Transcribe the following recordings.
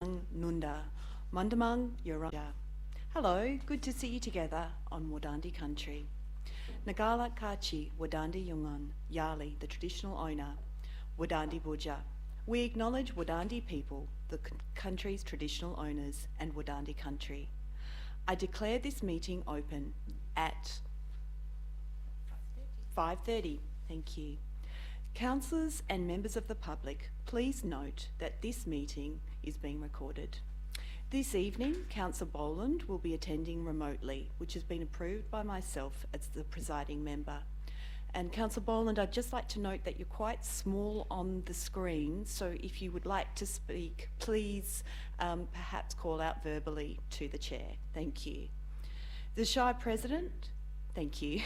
Nunda, Mundamang Yuranja. Hello, good to see you together on Wadandi country. Nagala Kachi, Wadandi Yungan, Yali, the traditional owner, Wadandi Buja. We acknowledge Wadandi people, the country's traditional owners, and Wadandi country. I declare this meeting open at 5:30. Thank you. Councillors and members of the public, please note that this meeting is being recorded. This evening, Councillor Boland will be attending remotely, which has been approved by myself as the presiding member. And Councillor Boland, I'd just like to note that you're quite small on the screen, so if you would like to speak, please perhaps call out verbally to the chair. Thank you. The Shire President, thank you.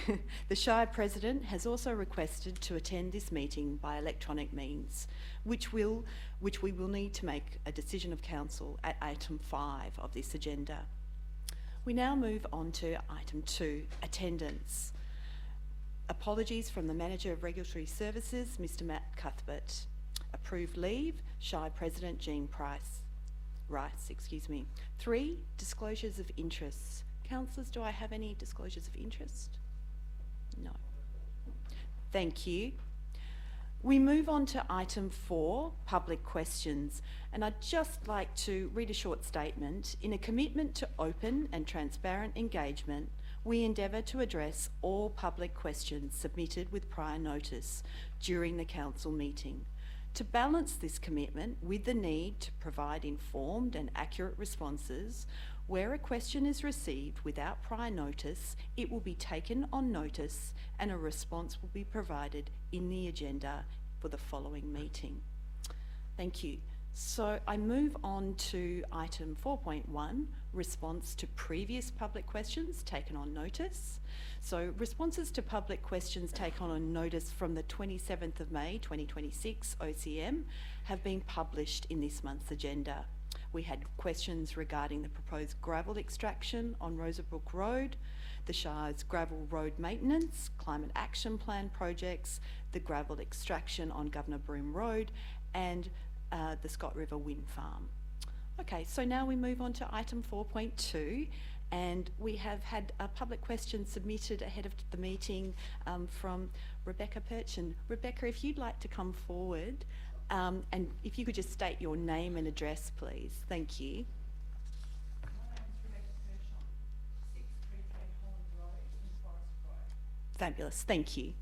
The Shire President has also requested to attend this meeting by electronic means, which we will need to make a decision of Council at item 5 of this agenda. We now move on to item 2, attendance. Apologies from the Manager of Regulatory Services, Mr. Matt Cuthbert. Approved leave, Shire President Jean Rice. 3, disclosures of interests. Councillors, do I have any disclosures of interest? No. Thank you. We move on to item 4, public questions, and I'd just like to read a short statement. In a commitment to open and transparent engagement, we endeavour to address all public questions submitted with prior notice during the council meeting. To balance this commitment with the need to provide informed and accurate responses, where a question is received without prior notice, it will be taken on notice and a response will be provided in the agenda for the following meeting. Thank you. So I move on to item 4.1, response to previous public questions taken on notice. So responses to public questions taken on notice from the 27th of May 2026 OCM have been published in this month's agenda. We had questions regarding the proposed gravel extraction on Rosabrook Road, the Shire's gravel road maintenance, climate action plan projects, the gravel extraction on Governor Broome Road, and the Scott River Wind Farm. Okay, so now we move on to item 4.2, and we have had a public question submitted ahead of the meeting from Rebecca Perchin. Rebecca, if you'd like to come forward, and if you could just state your name and address, please. Thank you. My name is Rebecca Perchin, 6 Tree Holland Road in Forest Road. Fabulous, thank you.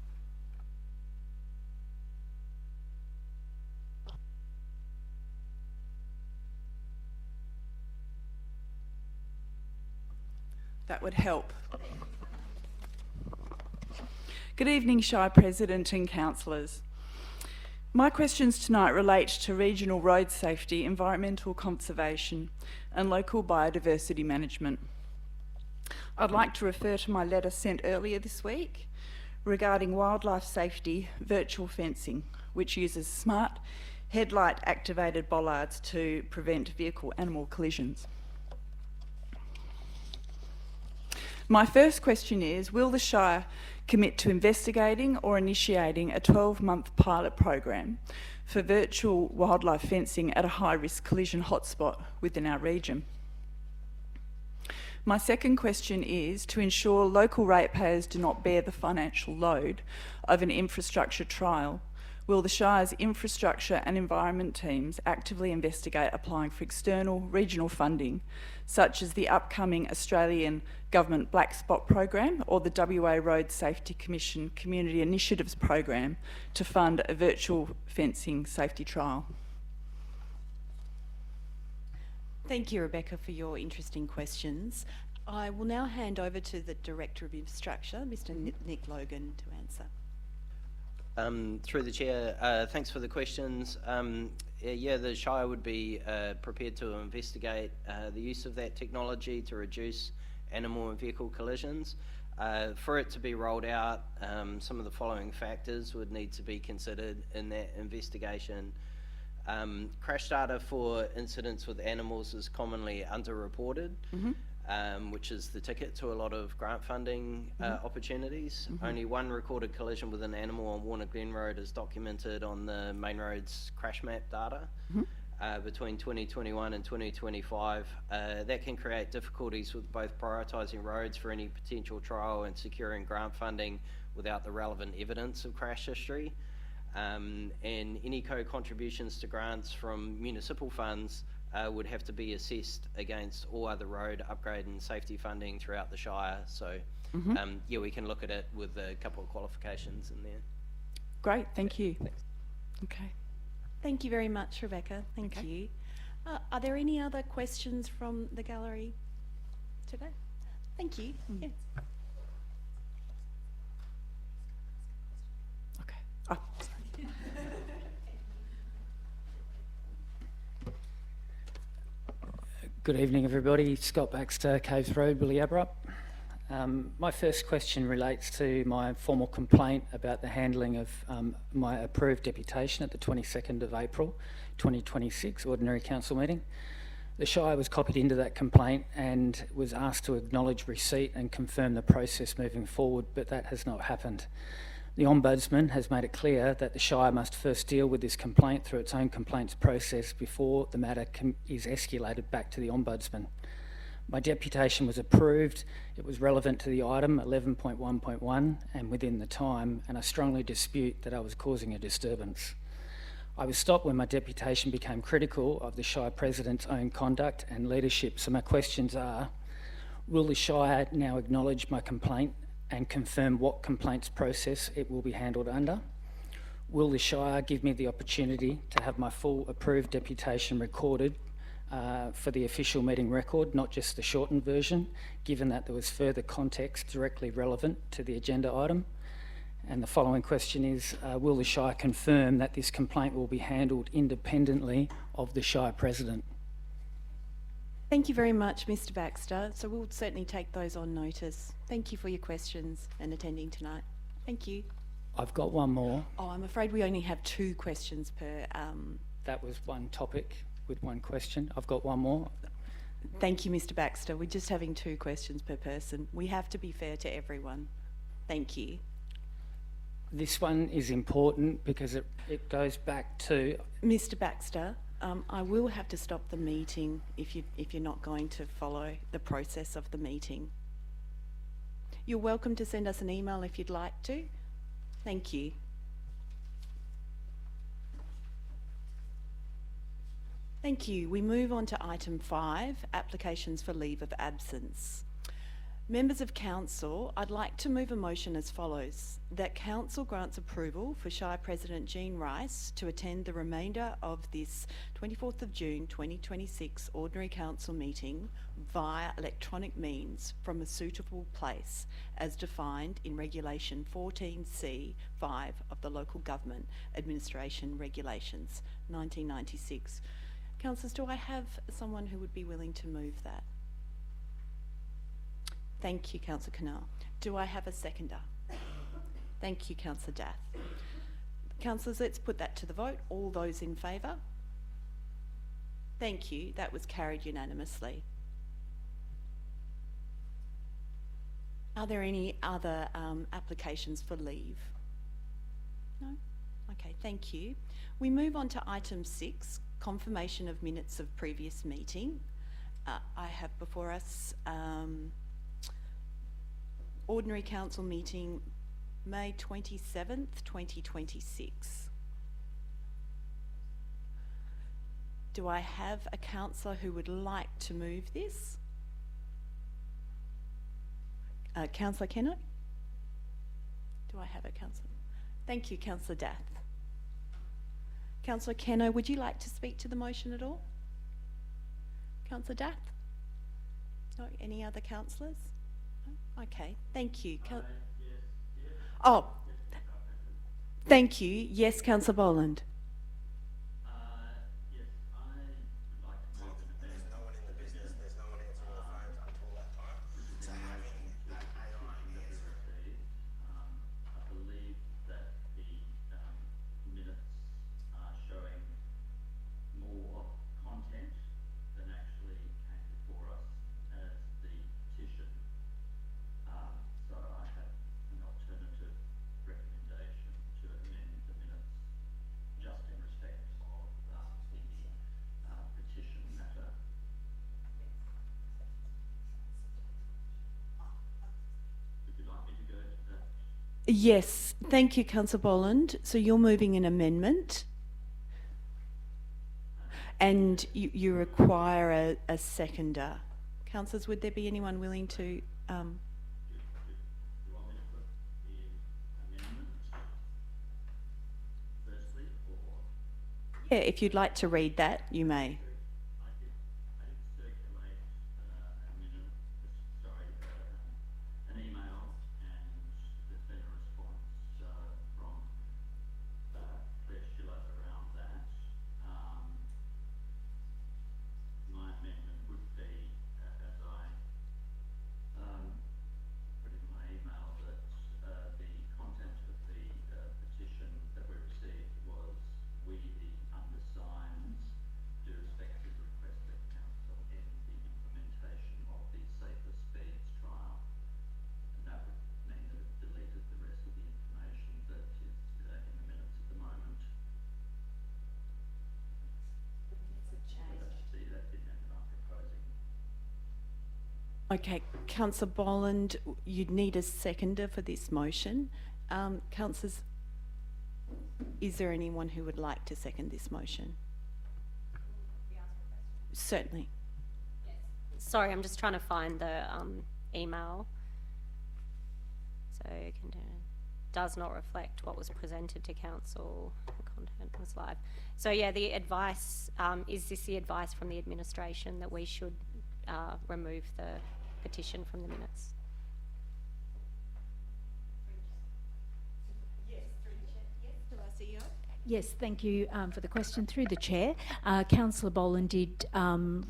That would help. Good evening, Shire President and councillors. My questions tonight relate to regional road safety, environmental conservation and local biodiversity management. I'd like to refer to my letter sent earlier this week regarding wildlife safety virtual fencing, which uses smart headlight activated bollards to prevent vehicle-animal collisions. My first question is, will the Shire commit to investigating or initiating a 12-month pilot program for virtual wildlife fencing at a high-risk collision hotspot within our region? My second question is, to ensure local ratepayers do not bear the financial load of an infrastructure trial, will the Shire's infrastructure and environment teams actively investigate applying for external regional funding, such as the upcoming Australian Government Black Spot Program or the WA Road Safety Commission Community Initiatives Program, to fund a virtual fencing safety trial? Thank you, Rebecca, for your interesting questions. I will now hand over to the Director of Infrastructure, Mr. Nick Logan, to answer. Through the Chair, thanks for the questions. Yeah, the Shire would be prepared to investigate the use of that technology to reduce animal and vehicle collisions. For it to be rolled out, some of the following factors would need to be considered in that investigation. Crash data for incidents with animals is commonly underreported. which is the ticket to a lot of grant funding opportunities. Only one recorded collision with an animal on Warner Glen Road is documented on the main road's crash map data. between 2021 and 2025. That can create difficulties with both prioritising roads for any potential trial and securing grant funding without the relevant evidence of crash history. And any co-contributions to grants from municipal funds would have to be assessed against all other road upgrade and safety funding throughout the Shire. So yeah, we can look at it with a couple of qualifications in there. Great, thank you. Thanks. Okay. Thank you very much, Rebecca. Thank Okay. you. Are there any other questions from the gallery today? Thank you. Yes. Okay. Oh, sorry. Good evening, everybody. Scott Baxter, Caves Road, Willie Aberup. My first question relates to my formal complaint about the handling of my approved deputation at the 22nd of April 2026 Ordinary Council meeting. The Shire was copied into that complaint and was asked to acknowledge receipt and confirm the process moving forward, but that has not happened. The Ombudsman has made it clear that the Shire must first deal with this complaint through its own complaints process before the matter is escalated back to the Ombudsman. My deputation was approved, it was relevant to the item 11.1.1 and within the time, and I strongly dispute that I was causing a disturbance. I was stopped when my deputation became critical of the Shire President's own conduct and leadership, so my questions are, will the Shire now acknowledge my complaint and confirm what complaints process it will be handled under? Will the Shire give me the opportunity to have my full approved deputation recorded for the official meeting record, not just the shortened version, given that there was further context directly relevant to the agenda item? And the following question is, will the Shire confirm that this complaint will be handled independently of the Shire President? Thank you very much, Mr. Baxter. So we'll certainly take those on notice. Thank you for your questions and attending tonight. Thank you. I've got one more. Oh, I'm afraid we only have 2 questions per. That was one topic with one question. I've got one more. Thank you, Mr. Baxter. We're just having 2 questions per person. We have to be fair to everyone. Thank you. This one is important because it goes back to... Mr. Baxter, I will have to stop the meeting if you're not going to follow the process of the meeting. You're welcome to send us an email if you'd like to. Thank you. Thank you. We move on to item 5, applications for leave of absence. Members of Council, I'd like to move a motion as follows: that Council grants approval for Shire President Jean Rice to attend the remainder of this 24th of June 2026 Ordinary Council meeting via electronic means from a suitable place as defined in Regulation 14C(5) of the Local Government Administration Regulations 1996. Councillors, do I have someone who would be willing to move that? Thank you, Councillor Canal. Do I have a seconder? Thank you, Councillor Dath. Councillors, let's put that to the vote. All those in favour? Thank you. That was carried unanimously. Are there any other applications for leave? No? Okay, thank you. We move on to item 6, confirmation of minutes of previous meeting. I have before us Ordinary Council meeting May 27th, 2026. Do I have a councillor who would like to move this? Councillor Keno? Do I have a councillor? Thank you, Councillor Dath. Councillor Keno, would you like to speak to the motion at all? Councillor Dath? No, any other councillors? No? Okay, thank you. Oh, thank you. Yes, Councillor Boland. Yes, I would like to move an amendment. There's no one in the business, there's no one answering the phones until that time. So having that AI answer. I believe that the minutes are showing more content than actually came before us as the petition. So I have an alternative recommendation to amend the minutes just Yes, thank you, Councillor Boland. So you're moving an amendment and you require a seconder. Councillors, would there be anyone willing to... Do you want me to put the amendment firstly, or? Yeah, if you'd like to read that, you may. I did circulate an email, and there's been a response from Claire Schiller around that. My amendment would be, as I put in my email, that the content of the petition that we received was, we the undersigned do respectfully request that council end the implementation of the safer speeds trial. And that would mean that it deleted the rest of the information that is in the minutes at the moment. That's the amendment I'm proposing. Okay, Councillor Boland, you'd need a seconder for this motion. Councillors, is there anyone who would like to second this motion? Certainly. Sorry, I'm just trying to find the email. So does not reflect what was presented to council. The content was live. So yeah, the advice, is this the advice from the administration that we should remove the petition from the minutes? Yes, thank you for the question. Through the chair, Councillor Boland did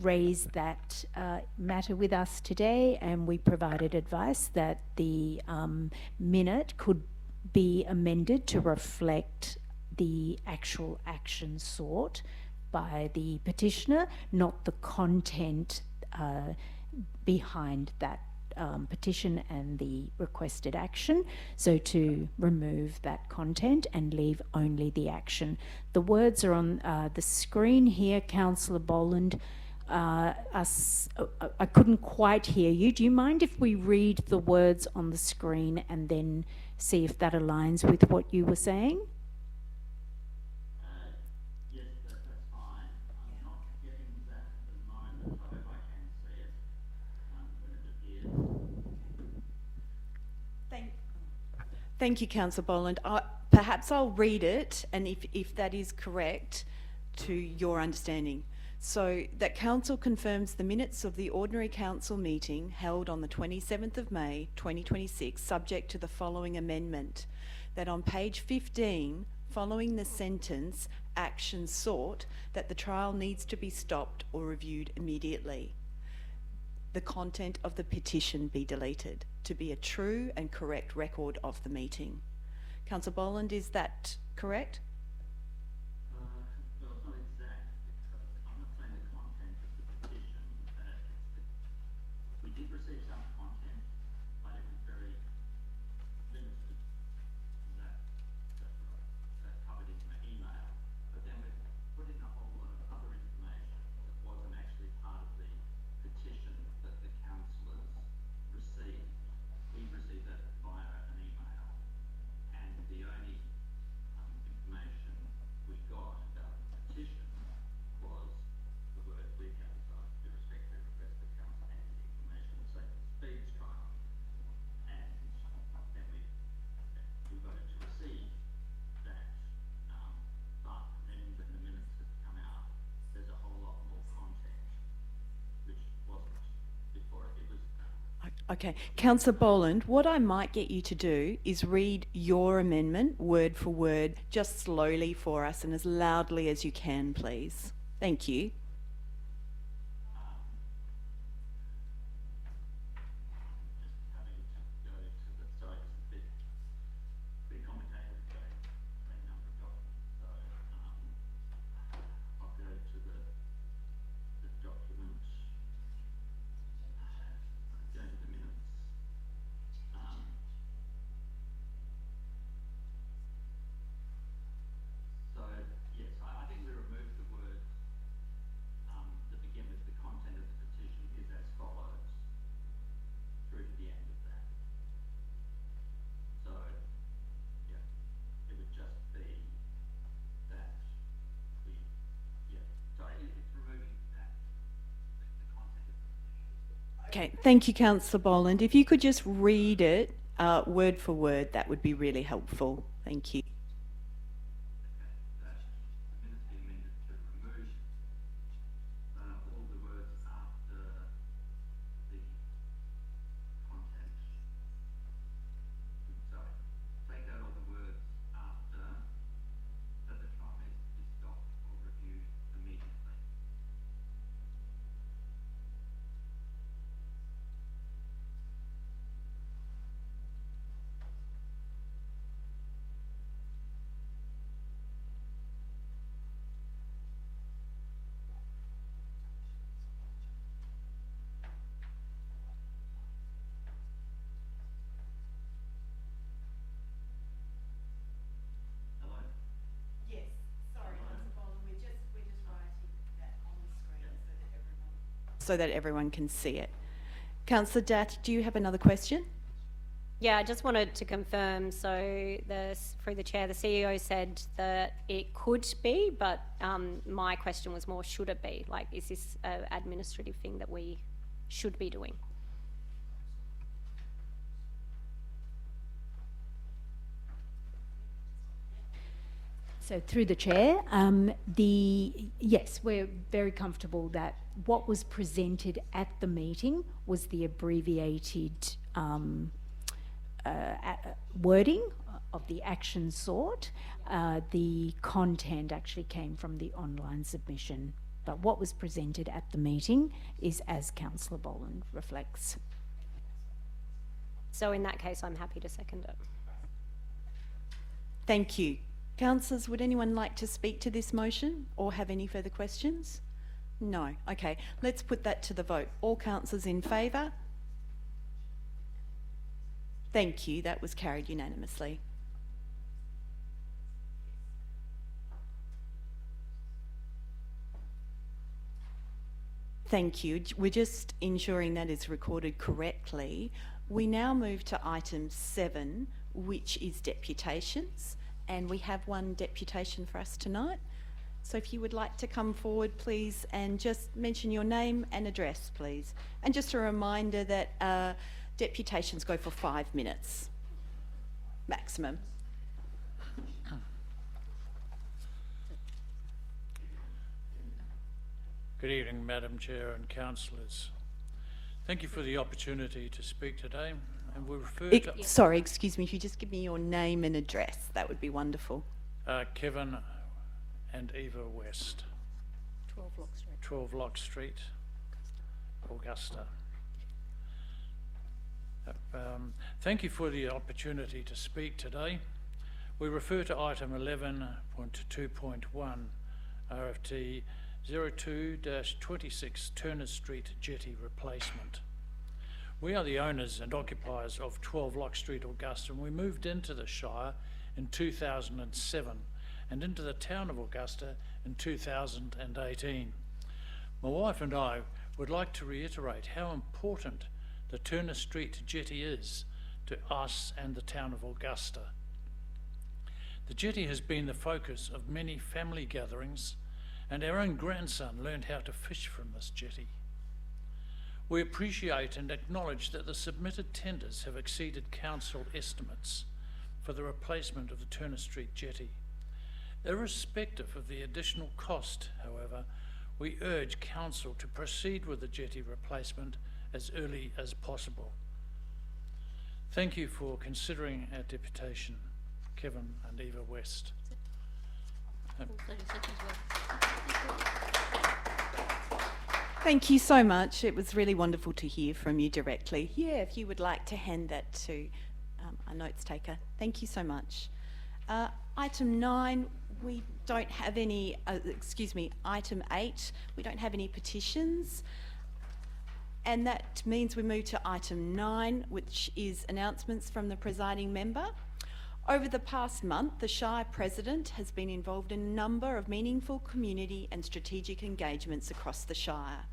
raise that matter with us today, and we provided advice that the minute could be amended to reflect the actual action sought by the petitioner, not the content behind that petition and the requested action. So to remove that content and leave only the action. The words are on the screen here, Councillor Boland. I couldn't quite hear you. Do you mind if we read the words on the screen and then see if that aligns with what you were saying? Yes, that's fine. I'm not getting that at the moment. I hope I can see it when it appears. Thank you, Councillor Boland. Perhaps I'll read it, and if that is correct to your understanding. So that council confirms the minutes of the ordinary council meeting held on the 27th of May 2026, subject to the following amendment, that on page 15, following the sentence action sought, that the trial needs to be stopped or reviewed immediately. The content of the petition be deleted to be a true and correct record of the meeting. Councillor Boland, is that correct? Well, it's not exact, because I'm not saying the content of the petition. We did receive some content, but it was very limited. That covered in my email. But then we put in a whole lot of other information that wasn't actually part of the petition that the councillors received. We received that via an email, and the only information we got about the petition was the word we emphasised to respectfully request the council and the information of safe speeds trial. And then we voted to receive that, but then when the minutes have come out, there's a whole lot more content which wasn't before it was. Okay, Councillor Boland, what I might get you to do is read your amendment word for word, just slowly for us and as loudly as you can, please. Thank you. Just having to go to the, sorry, it's a bit complicated to go a number of documents, so I'll go to the document, go to the minutes. So yes, I think we removed the word Okay, thank you, Councillor Boland. If you could just read it word for word, that would be really helpful. Thank you. That the minutes be amended to remove all the words after the content. Sorry, take out all the words after that the trial needs to be stopped or reviewed immediately. Hello? Yes, sorry, Councillor Boland, we're just writing that on the screen so that everyone can see it. Councillor Dat, do you have another question? Yeah, I just wanted to confirm, so through the chair, the CEO said that it could be, but my question was more, should it be? Like, is this an administrative thing that we should be doing? So through the chair, yes, we're very comfortable that what was presented at the meeting was the abbreviated wording of the action sought. The content actually came from the online submission, but what was presented at the meeting is as Councillor Boland reflects. So in that case, I'm happy to second it. Thank you. Councillors, would anyone like to speak to this motion or have any further questions? No. Okay, let's put that to the vote. All councillors in favour? Thank you. That was carried unanimously. Thank you. We're just ensuring that is recorded correctly. We now move to item 7, which is deputations. And we have one deputation for us tonight. So if you would like to come forward, please, and just mention your name and address, please. And just a reminder that deputations go for 5 minutes maximum. Good evening, Madam Chair and councillors. Thank you for the opportunity to speak today. And we refer to Sorry, excuse me, if you just give me your name and address, that would be wonderful. Kevin and Eva West, 12 Lock Street, Augusta. Thank you for the opportunity to speak today. We refer to item 11.2.1 RFT 02-26 Turner Street Jetty Replacement. We are the owners and occupiers of 12 Lock Street, Augusta, and we moved into the Shire in 2007 and into the town of Augusta in 2018. My wife and I would like to reiterate how important the Turner Street Jetty is to us and the town of Augusta. The jetty has been the focus of many family gatherings, and our own grandson learned how to fish from this jetty. We appreciate and acknowledge that the submitted tenders have exceeded council estimates for the replacement of the Turner Street jetty. Irrespective of the additional cost, however, we urge council to proceed with the jetty replacement as early as possible. Thank you for considering our deputation. Kevin and Eva West. Thank you so much. It was really wonderful to hear from you directly. Yeah, if you would like to hand that to a notes taker. Thank you so much. Item 9, we don't have any, item 8, we don't have any petitions. And that means we move to item 9, which is announcements from the presiding member. Over the past month, the Shire President has been involved in a number of meaningful community and strategic engagements across the Shire.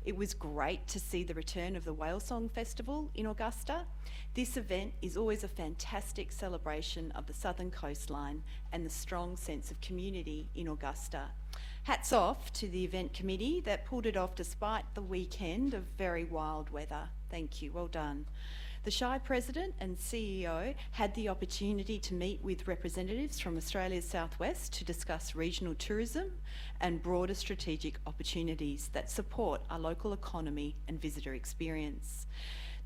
It was great to see the return of the Whale Song Festival in Augusta. This event is always a fantastic celebration of the southern coastline and the strong sense of community in Augusta. Hats off to the event committee that pulled it off despite the weekend of very wild weather. Thank you, well done. The Shire President and CEO had the opportunity to meet with representatives from Australia's southwest to discuss regional tourism and broader strategic opportunities that support our local economy and visitor experience.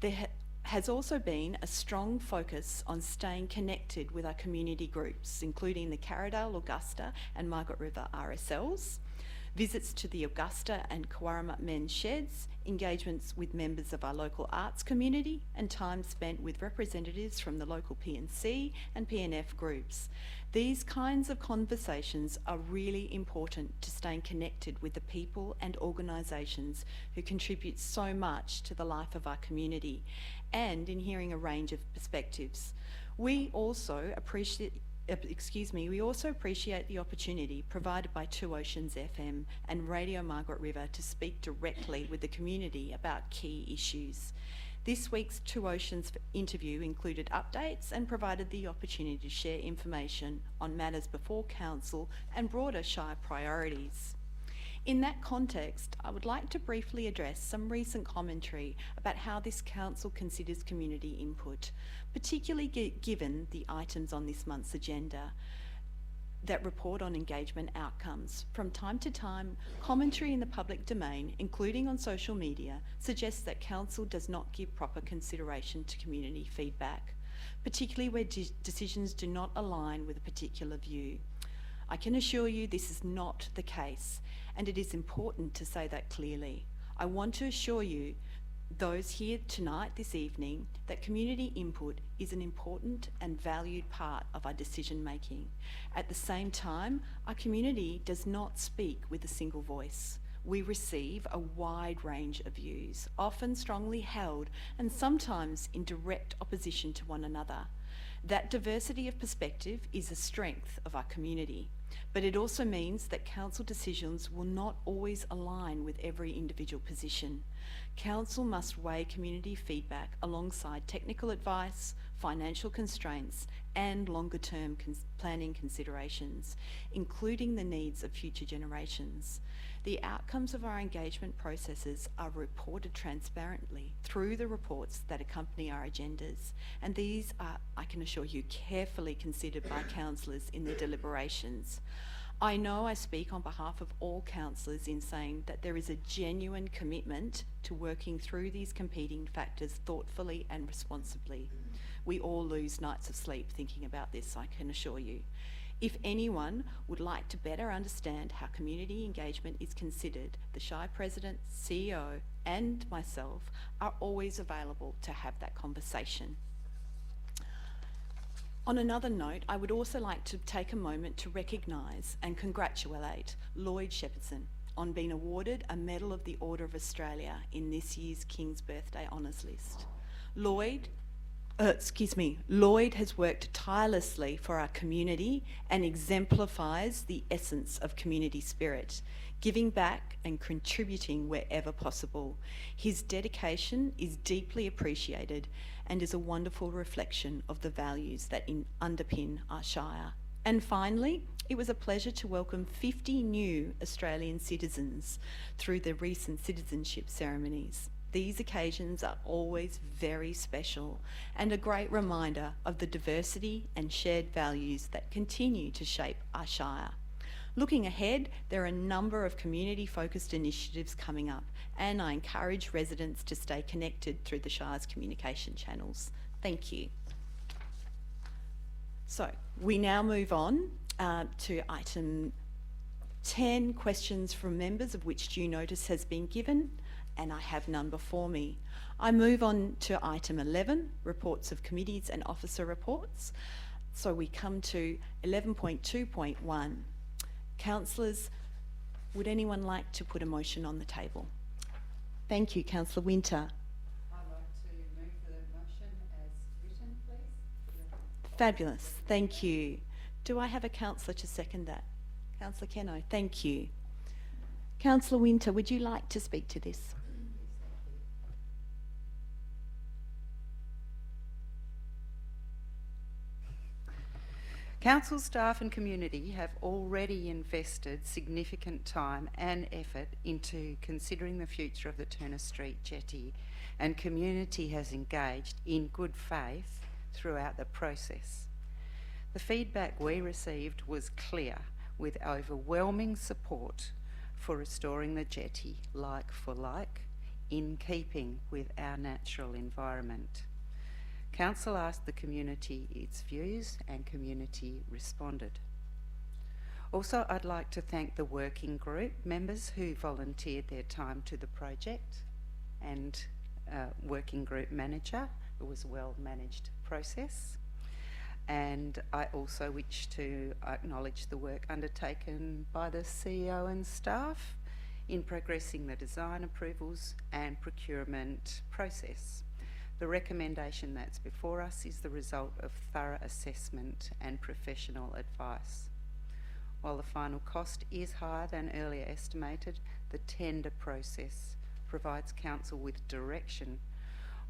There has also been a strong focus on staying connected with our community groups, including the Carradale, Augusta and Margaret River RSLs, visits to the Augusta and Kawarama men's sheds, engagements with members of our local arts community, and time spent with representatives from the local P&C and PNF groups. These kinds of conversations are really important to staying connected with the people and organisations who contribute so much to the life of our community, and in hearing a range of perspectives. We also appreciate the opportunity provided by Two Oceans FM and Radio Margaret River to speak directly with the community about key issues. This week's Two Oceans interview included updates and provided the opportunity to share information on matters before Council and broader Shire priorities. In that context, I would like to briefly address some recent commentary about how this Council considers community input, particularly given the items on this month's agenda that report on engagement outcomes. From time to time, commentary in the public domain, including on social media, suggests that Council does not give proper consideration to community feedback, particularly where decisions do not align with a particular view. I can assure you this is not the case, and it is important to say that clearly. I want to assure you, those here tonight, this evening, that community input is an important and valued part of our decision making. At the same time, our community does not speak with a single voice. We receive a wide range of views, often strongly held and sometimes in direct opposition to one another. That diversity of perspective is a strength of our community, but it also means that Council decisions will not always align with every individual position. Council must weigh community feedback alongside technical advice, financial constraints, and longer-term planning considerations, including the needs of future generations. The outcomes of our engagement processes are reported transparently through the reports that accompany our agendas, and these are, I can assure you, carefully considered by councillors in their deliberations. I know I speak on behalf of all councillors in saying that there is a genuine commitment to working through these competing factors thoughtfully and responsibly. We all lose nights of sleep thinking about this, I can assure you. If anyone would like to better understand how community engagement is considered, the Shire President, CEO and myself are always available to have that conversation. On another note, I would also like to take a moment to recognise and congratulate Lloyd Shepherdson on being awarded a Medal of the Order of Australia in this year's King's Birthday Honours List. Lloyd has worked tirelessly for our community and exemplifies the essence of community spirit, giving back and contributing wherever possible. His dedication is deeply appreciated and is a wonderful reflection of the values that underpin our Shire. And finally, it was a pleasure to welcome 50 new Australian citizens through the recent citizenship ceremonies. These occasions are always very special and a great reminder of the diversity and shared values that continue to shape our Shire. Looking ahead, there are a number of community-focused initiatives coming up, and I encourage residents to stay connected through the Shire's communication channels. Thank you. So, we now move on to item 10, questions from members, of which due notice has been given, and I have none before me. I move on to item 11, reports of committees and officer reports. So we come to 11.2.1. Councillors, would anyone like to put a motion on the table? Thank you, Councillor Winter. I'd like to move the motion as written, please. Fabulous, thank you. Do I have a councillor to second that? Councillor Keno, thank you. Councillor Winter, would you like to speak to this? Council staff and community have already invested significant time and effort into considering the future of the Turner Street jetty, and community has engaged in good faith throughout the process. The feedback we received was clear, with overwhelming support for restoring the jetty like for like, in keeping with our natural environment. Council asked the community its views and community responded. Also, I'd like to thank the working group members who volunteered their time to the project, and working group manager. It was a well-managed process. And I also wish to acknowledge the work undertaken by the CEO and staff in progressing the design approvals and procurement process. The recommendation that's before us is the result of thorough assessment and professional advice. While the final cost is higher than earlier estimated, the tender process provides council with direction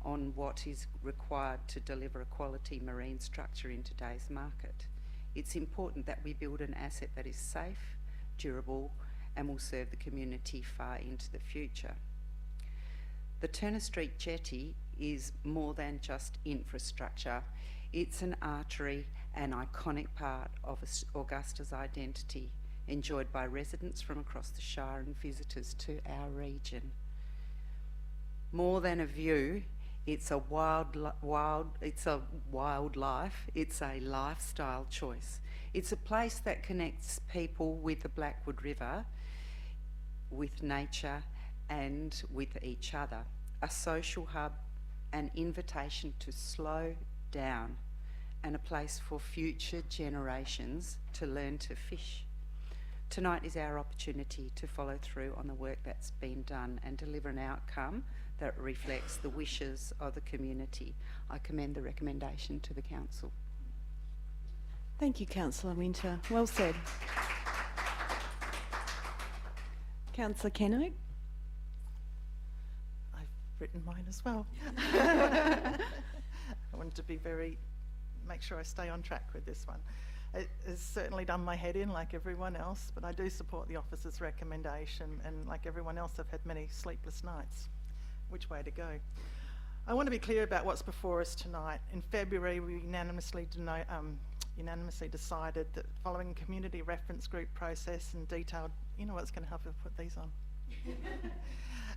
on what is required to deliver a quality marine structure in today's market. It's important that we build an asset that is safe, durable, and will serve the community far into the future. The Turner Street jetty is more than just infrastructure. It's an artery, an iconic part of Augusta's identity, enjoyed by residents from across the Shire and visitors to our region. More than a view, it's a wildlife, it's a lifestyle choice. It's a place that connects people with the Blackwood River, with nature and with each other. A social hub, an invitation to slow down, and a place for future generations to learn to fish. Tonight is our opportunity to follow through on the work that's been done and deliver an outcome that reflects the wishes of the community. I commend the recommendation to the council. Thank you, Councillor Winter. Well said. Councillor Kenno. I've written mine as well. I wanted to make sure I stay on track with this one. It has certainly done my head in, like everyone else, but I do support the officer's recommendation, and like everyone else, I've had many sleepless nights. Which way to go? I want to be clear about what's before us tonight. In February, we unanimously decided that following a community reference group process and detailed, you know what's going to help us put these on?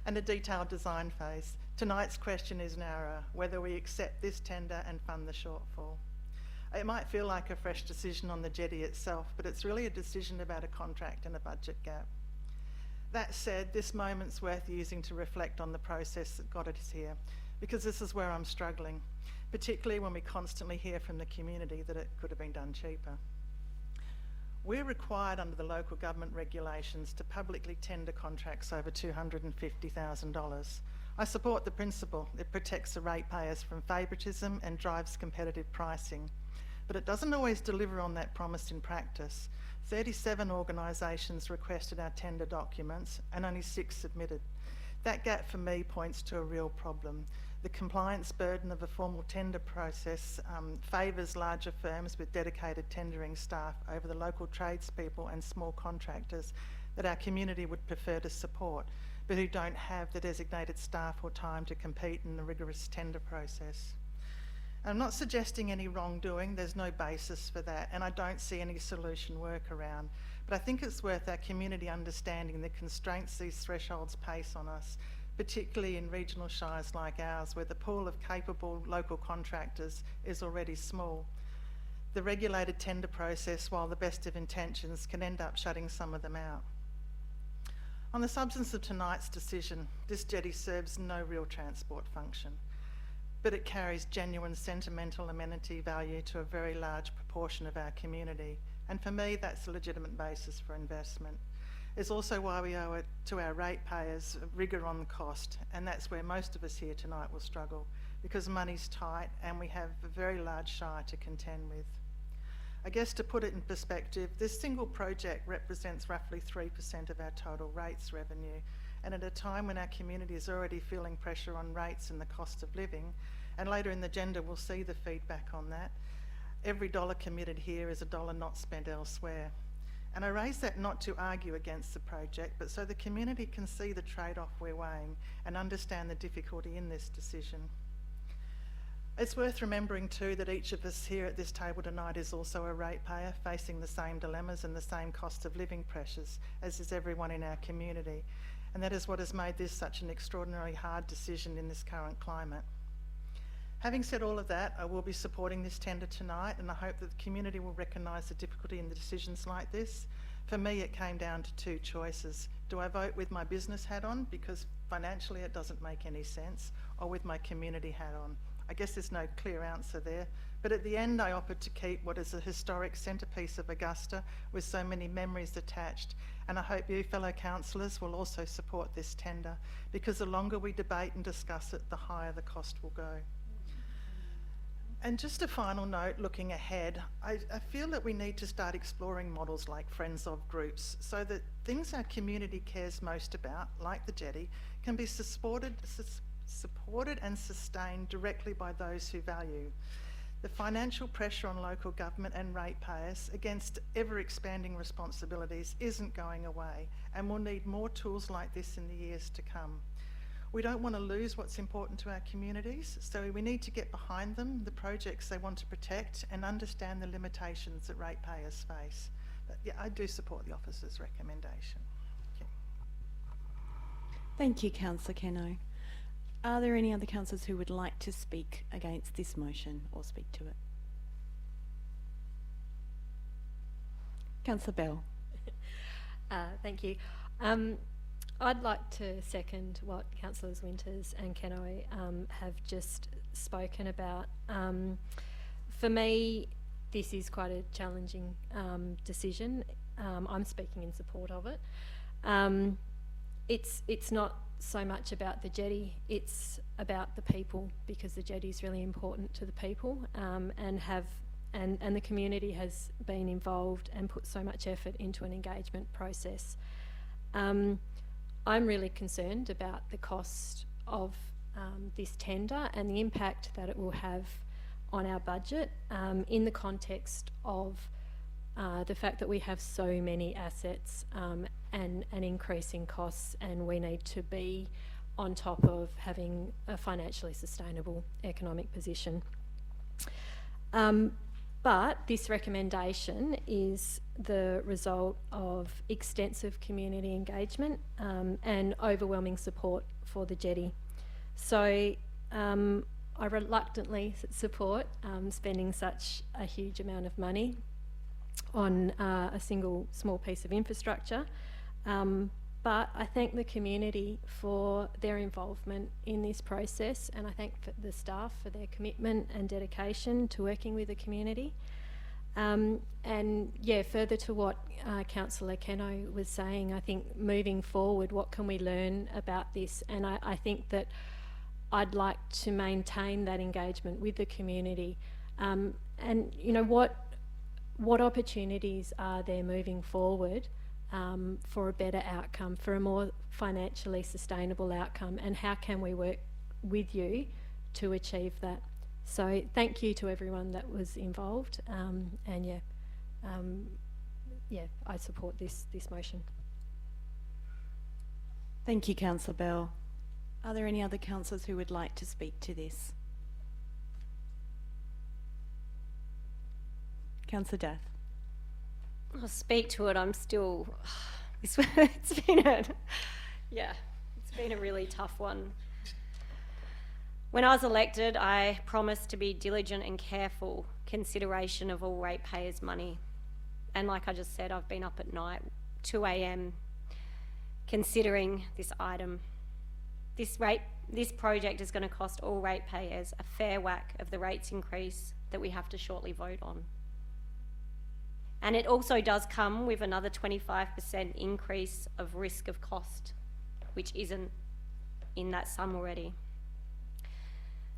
And a detailed design phase. Tonight's question is narrower, whether we accept this tender and fund the shortfall. It might feel like a fresh decision on the jetty itself, but it's really a decision about a contract and a budget gap. That said, this moment's worth using to reflect on the process that got us here, because this is where I'm struggling, particularly when we constantly hear from the community that it could have been done cheaper. We're required under the local government regulations to publicly tender contracts over $250,000. I support the principle. It protects the ratepayers from favouritism and drives competitive pricing. But it doesn't always deliver on that promise in practice. 37 organisations requested our tender documents and only 6 submitted. That gap for me points to a real problem. The compliance burden of a formal tender process favours larger firms with dedicated tendering staff over the local tradespeople and small contractors that our community would prefer to support, but who don't have the designated staff or time to compete in the rigorous tender process. I'm not suggesting any wrongdoing, there's no basis for that, and I don't see any solution workaround. But I think it's worth our community understanding the constraints these thresholds place on us, particularly in regional shires like ours, where the pool of capable local contractors is already small. The regulated tender process, while the best of intentions, can end up shutting some of them out. On the substance of tonight's decision, this jetty serves no real transport function, but it carries genuine sentimental amenity value to a very large proportion of our community. And for me, that's a legitimate basis for investment. It's also why we owe it to our ratepayers rigour on the cost, and that's where most of us here tonight will struggle, because money's tight and we have a very large shire to contend with. I guess to put it in perspective, this single project represents roughly 3% of our total rates revenue, and at a time when our community is already feeling pressure on rates and the cost of living, and later in the agenda we'll see the feedback on that, every dollar committed here is a dollar not spent elsewhere. And I raise that not to argue against the project, but so the community can see the trade-off we're weighing and understand the difficulty in this decision. It's worth remembering too that each of us here at this table tonight is also a ratepayer facing the same dilemmas and the same cost of living pressures as is everyone in our community. And that is what has made this such an extraordinarily hard decision in this current climate. Having said all of that, I will be supporting this tender tonight, and I hope that the community will recognise the difficulty in the decisions like this. For me, it came down to two choices. Do I vote with my business hat on, because financially it doesn't make any sense, or with my community hat on? I guess there's no clear answer there, but at the end I opted to keep what is a historic centrepiece of Augusta with so many memories attached, and I hope you fellow councillors will also support this tender, because the longer we debate and discuss it, the higher the cost will go. And just a final note, looking ahead, I feel that we need to start exploring models like Friends of groups so that things our community cares most about, like the jetty, can be supported and sustained directly by those who value. The financial pressure on local government and ratepayers against ever-expanding responsibilities isn't going away, and we'll need more tools like this in the years to come. We don't want to lose what's important to our communities, so we need to get behind them, the projects they want to protect, and understand the limitations that ratepayers face. But yeah, I do support the officer's recommendation. Thank you. Thank you, Councillor Keno. Are there any other councillors who would like to speak against this motion or speak to it? Councillor Bell. Thank you. I'd like to second what Councillors Winters and Keno have just spoken about. For me, this is quite a challenging decision. I'm speaking in support of it. It's not so much about the jetty, it's about the people, because the jetty is really important to the people, and the community has been involved and put so much effort into an engagement process. I'm really concerned about the cost of this tender and the impact that it will have on our budget in the context of the fact that we have so many assets and increasing costs, and we need to be on top of having a financially sustainable economic position. But this recommendation is the result of extensive community engagement and overwhelming support for the jetty. So I reluctantly support spending such a huge amount of money on a single small piece of infrastructure. But I thank the community for their involvement in this process, and I thank the staff for their commitment and dedication to working with the community. And yeah, further to what Councillor Keno was saying, I think moving forward, what can we learn about this? And I think that I'd like to maintain that engagement with the community. And you know, what opportunities are there moving forward for a better outcome, for a more financially sustainable outcome, and how can we work with you to achieve that? So thank you to everyone that was involved, and yeah, I support this motion. Thank you, Councillor Bell. Are there any other councillors who would like to speak to this? Councillor Dath. I'll speak to it. I'm still, it's been a really tough one. When I was elected, I promised to be diligent and careful consideration of all ratepayers' money. And like I just said, I've been up at night, 2 a.m, considering this item. This project is going to cost all ratepayers a fair whack of the rates increase that we have to shortly vote on. And it also does come with another 25% increase of risk of cost, which isn't in that sum already.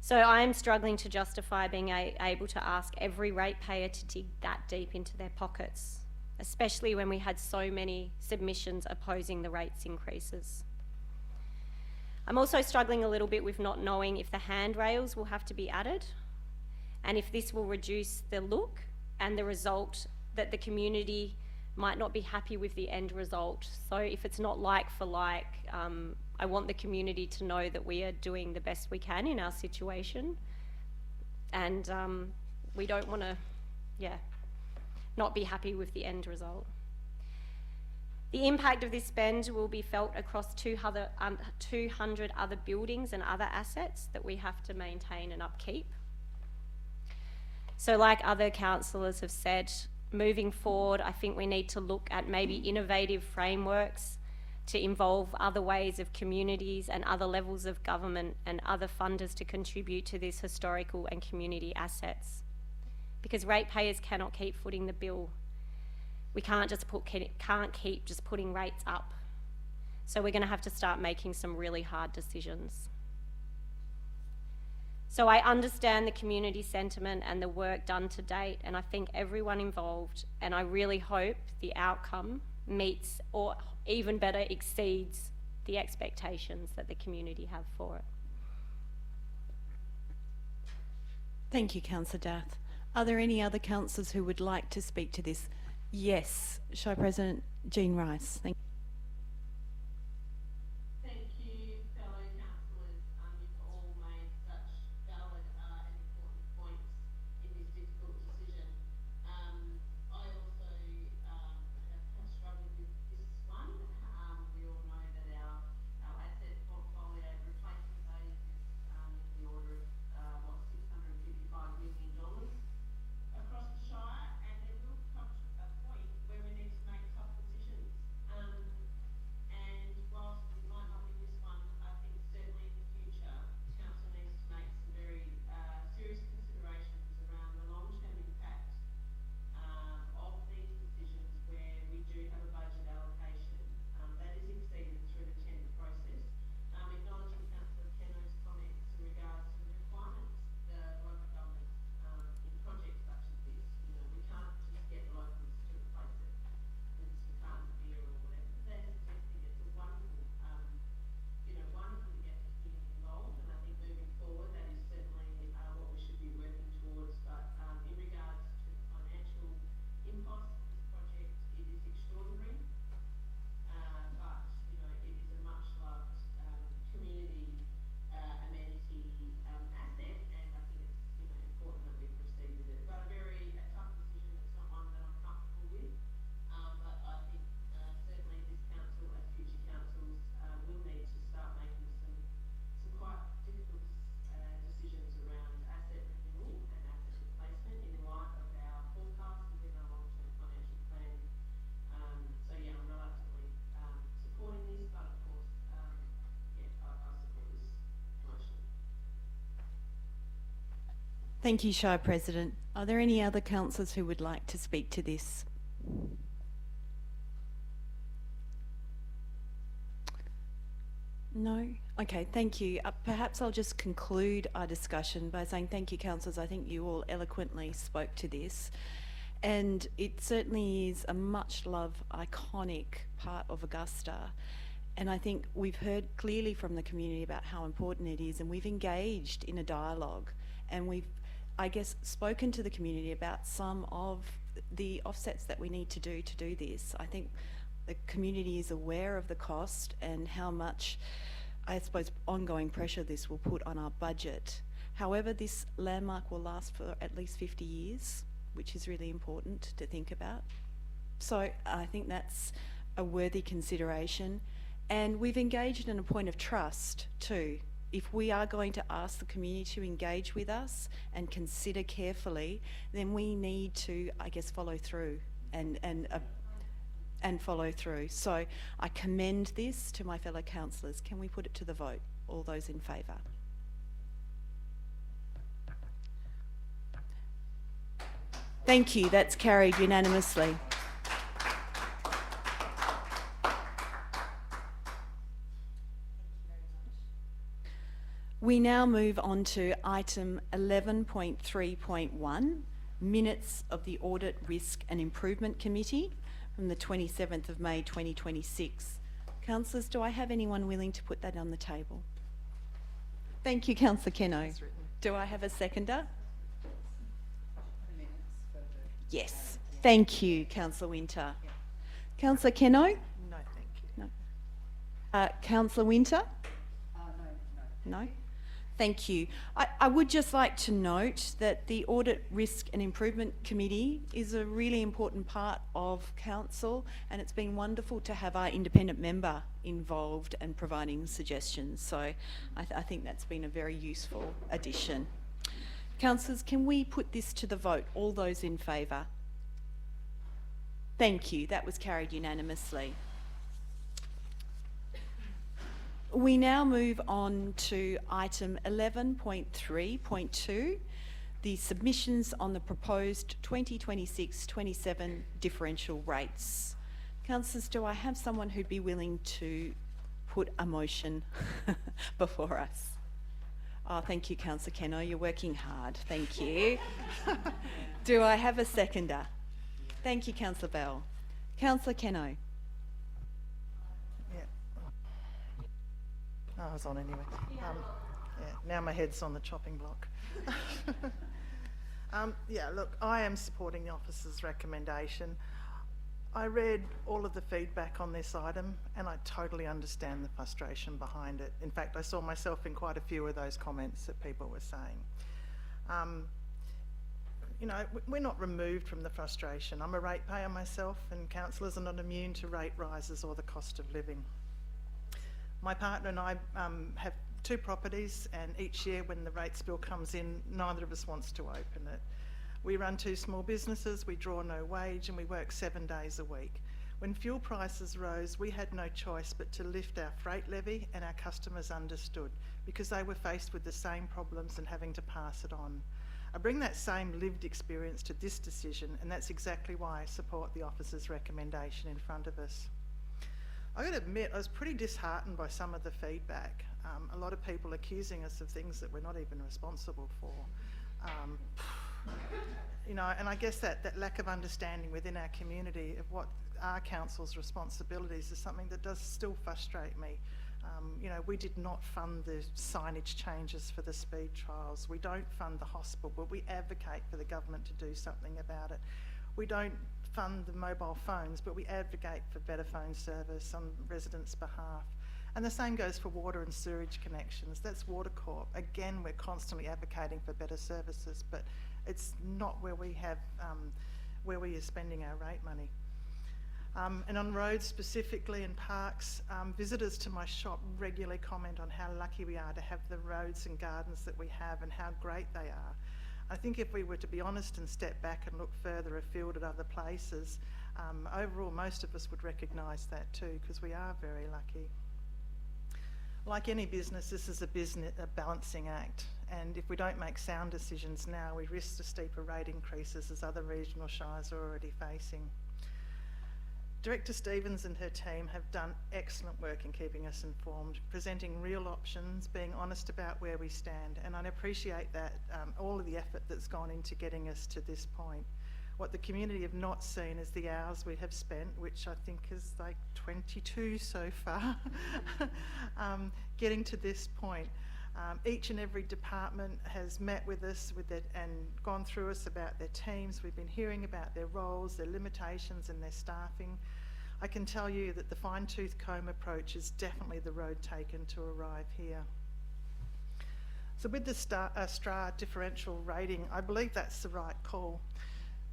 So I am struggling to justify being able to ask every ratepayer to dig that deep into their pockets, especially when we had so many submissions opposing the rates increases. I'm also struggling a little bit with not knowing if the handrails will have to be added, And if this will reduce the look and the result, that the community might not be happy with the end result. So if it's not like for like, I want the community to know that we are doing the best we can in our situation. And we don't want to, not be happy with the end result. The impact of this spend will be felt across 200 other buildings and other assets that we have to maintain and upkeep. So like other councillors have said, moving forward, I think we need to look at maybe innovative frameworks to involve other ways of communities and other levels of government and other funders to contribute to these historical and community assets. Because ratepayers cannot keep footing the bill. We can't keep just putting rates up. So we're going to have to start making some really hard decisions. So I understand the community sentiment and the work done to date, and I thank everyone involved, and I really hope the outcome meets or even better exceeds the expectations that the community have for it. Thank you, Councillor Dath. Are there any other councillors who would like to speak to this? Yes, Shire President Jean Rice. Thank you. Thank you, fellow councillors. You've all made such valid and important points in this difficult decision. I also have struggled with this one. We all know that our asset portfolio replacement value is in the order of $655 million across the Shire, and there will come to a point where we need to make tough decisions. And whilst it might not be this one, I think certainly in the future, Council needs to make some very serious considerations around the long-term impact of these decisions where we do have a budget allocation that is exceeded through the tender process. Acknowledging Councillor Keno's comments in regards to the requirements the local government in projects such as this. You know, we can't just get the locals to replace it with some cans of beer or whatever. They're suggesting it's a wonderful, wonderful to get the community involved, and I think moving forward that is certainly what we should be working towards. But in regards to the financial impost of this project, it is extraordinary. But it is a much loved community amenity asset, and I think it's important that we proceed with it. But a tough decision. It's not one that I'm comfortable with. But I think certainly this council, as future councils, will need to start making some quite difficult decisions around asset renewal and asset replacement in light of our forecasts within our long-term financial plan. So yeah, I'm reluctantly supporting this, but of course, I support this motion. Thank you, Shire President. Are there any other councillors who would like to speak to this? No? Okay, thank you. Perhaps I'll just conclude our discussion by saying thank you, councillors. I think you all eloquently spoke to this. And it certainly is a much-loved, iconic part of Augusta. And I think we've heard clearly from the community about how important it is, and we've engaged in a dialogue. And we've, I guess, spoken to the community about some of the offsets that we need to do this. I think the community is aware of the cost and how much, I suppose, ongoing pressure this will put on our budget. However, this landmark will last for at least 50 years, which is really important to think about. So I think that's a worthy consideration. And we've engaged in a point of trust too. If we are going to ask the community to engage with us and consider carefully, then we need to, I guess, follow through and follow through. So I commend this to my fellow councillors. Can we put it to the vote? All those in favour? Thank you. That's carried unanimously. We now move on to item 11.3.1, minutes of the Audit, Risk and Improvement Committee from the 27th of May 2026. Councillors, do I have anyone willing to put that on the table? Thank you, Councillor Keno. Do I have a seconder? Yes. Thank you, Councillor Winter. Councillor Keno? No, thank you. No. Councillor Winter? No? Thank you. I would just like to note that the Audit, Risk and Improvement Committee is a really important part of Council, and it's been wonderful to have our independent member involved and providing suggestions. So I think that's been a very useful addition. Councillors, can we put this to the vote? All those in favour? Thank you. That was carried unanimously. We now move on to item 11.3.2, the submissions on the proposed 2026-27 differential rates. Councillors, do I have someone who'd be willing to put a motion before us? Oh, thank you, Councillor Keno. You're working hard. Thank you. Do I have a seconder? Thank you, Councillor Bell. Councillor Keno. Yeah. Oh, I was on anyway. Yeah, now my head's on the chopping block. Yeah, look, I am supporting the officer's recommendation. I read all of the feedback on this item and I totally understand the frustration behind it. In fact, I saw myself in quite a few of those comments that people were saying. You know, we're not removed from the frustration. I'm a ratepayer myself, and councillors are not immune to rate rises or the cost of living. My partner and I have 2 properties, and each year when the rates bill comes in, neither of us wants to open it. We run 2 small businesses, we draw no wage, and we work 7 days a week. When fuel prices rose, we had no choice but to lift our freight levy, and our customers understood because they were faced with the same problems and having to pass it on. I bring that same lived experience to this decision, and that's exactly why I support the officer's recommendation in front of us. I got to admit, I was pretty disheartened by some of the feedback. A lot of people accusing us of things that we're not even responsible for. You know, and I guess that lack of understanding within our community of what our council's responsibilities is something that does still frustrate me. You know, we did not fund the signage changes for the speed trials. We don't fund the hospital, but we advocate for the government to do something about it. We don't fund the mobile phones, but we advocate for better phone service on residents' behalf. And the same goes for water and sewerage connections. That's Water Corp. Again, we're constantly advocating for better services, but it's not where we have, where we are spending our rate money. And on roads specifically and parks, visitors to my shop regularly comment on how lucky we are to have the roads and gardens that we have and how great they are. I think if we were to be honest and step back and look further afield at other places, overall most of us would recognise that too, because we are very lucky. Like any business, this is a balancing act, and if we don't make sound decisions now, we risk the steeper rate increases as other regional shires are already facing. Director Stevens and her team have done excellent work in keeping us informed, presenting real options, being honest about where we stand, and I appreciate that, all of the effort that's gone into getting us to this point. What the community have not seen is the hours we have spent, which I think is like 22 so far, getting to this point. Each and every department has met with us and gone through us about their teams. We've been hearing about their roles, their limitations and their staffing. I can tell you that the fine-tooth comb approach is definitely the road taken to arrive here. So with the STRA differential rating, I believe that's the right call.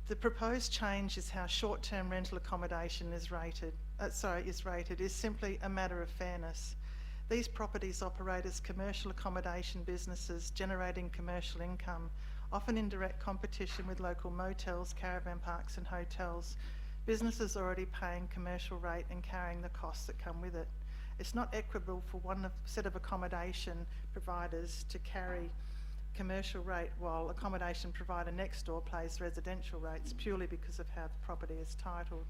The proposed change is how short-term rental accommodation is rated is simply a matter of fairness. These properties operate as commercial accommodation businesses, generating commercial income, often in direct competition with local motels, caravan parks and hotels. Businesses already paying commercial rate and carrying the costs that come with it. It's not equitable for one set of accommodation providers to carry commercial rate while accommodation provider next door pays residential rates purely because of how the property is titled.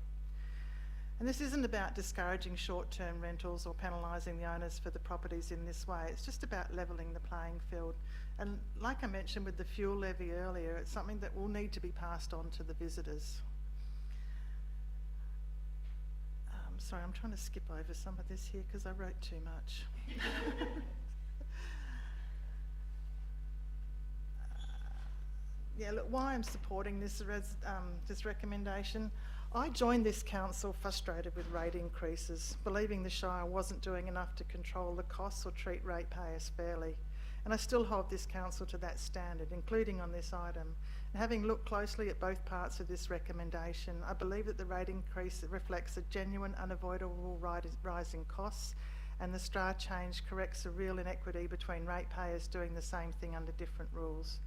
And this isn't about discouraging short-term rentals or penalising the owners for the properties in this way. It's just about levelling the playing field. And like I mentioned with the fuel levy earlier, it's something that will need to be passed on to the visitors. Sorry, I'm trying to skip over some of this here because I wrote too much. Yeah, look, why I'm supporting this this recommendation, I joined this council frustrated with rate increases, believing the Shire wasn't doing enough to control the costs or treat ratepayers fairly. And I still hold this council to that standard, including on this item. And having looked closely at both parts of this recommendation, I believe that the rate increase reflects a genuine, unavoidable rise in costs, and the STRA change corrects a real inequity between ratepayers doing the same thing under different rules.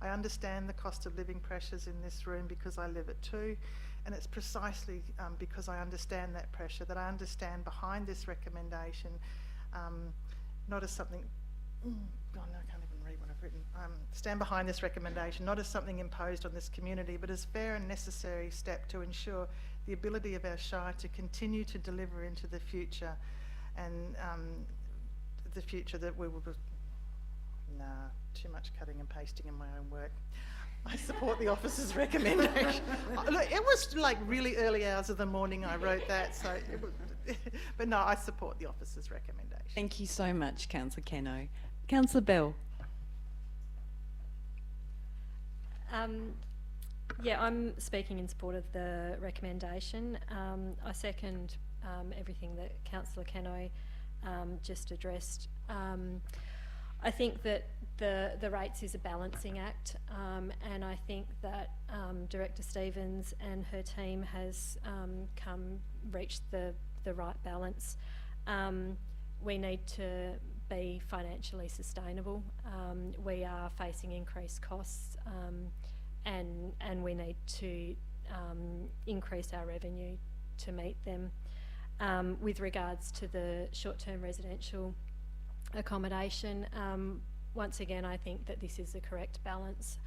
I understand the cost of living pressures in this room because I live it too, and it's precisely because I understand that pressure that I understand behind this recommendation, not as something, oh no, I can't even read what I've written, stand behind this recommendation not as something imposed on this community, but as fair and necessary step to ensure the ability of our Shire to continue to deliver into the future, and the future that we will be. Nah, too much cutting and pasting in my own work. I support the officer's recommendation. Look, it was like really early hours of the morning I wrote that, so it was, but no, I support the officer's recommendation. Thank you so much, Councillor Keno. Councillor Bell. Yeah, I'm speaking in support of the recommendation. I second everything that Councillor Keno just addressed. I think that the rates is a balancing act, and I think that Director Stevens and her team has reached the right balance. We need to be financially sustainable. We are facing increased costs, and we need to increase our revenue to meet them. With regards to the short-term residential accommodation, once again, I think that this is the correct balance.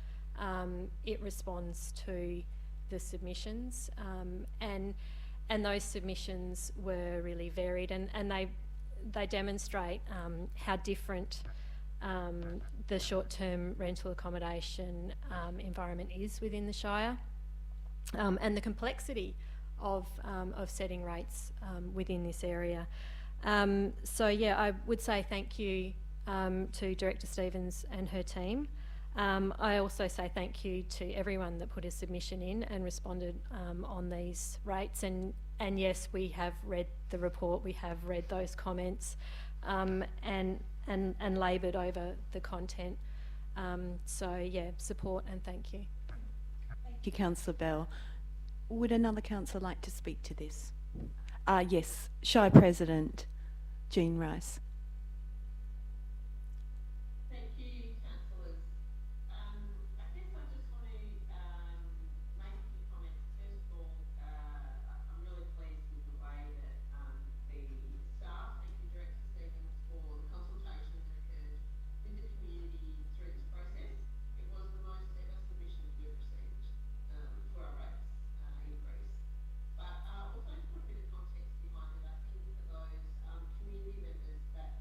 It responds to the submissions, and those submissions were really varied, and they demonstrate how different the short-term rental accommodation environment is within the Shire, and the complexity of setting rates within this area. So yeah, I would say thank you to Director Stevens and her team. I also say thank you to everyone that put a submission in and responded on these rates. And yes, we have read the report, we have read those comments, and laboured over the content. So yeah, support and thank you. Thank you, Councillor Bell. Would another councillor like to speak to this? Yes, Shire President Jean Rice. Thank you, councillors. I guess I just want to make a few comments. First of all, I'm really pleased with the way that the staff, thank you Director Stevens, for the consultation that occurred with the community through this process. It was the most ever submissions we've received for our rates increase. But also to put a bit of context behind it, I think for those community members that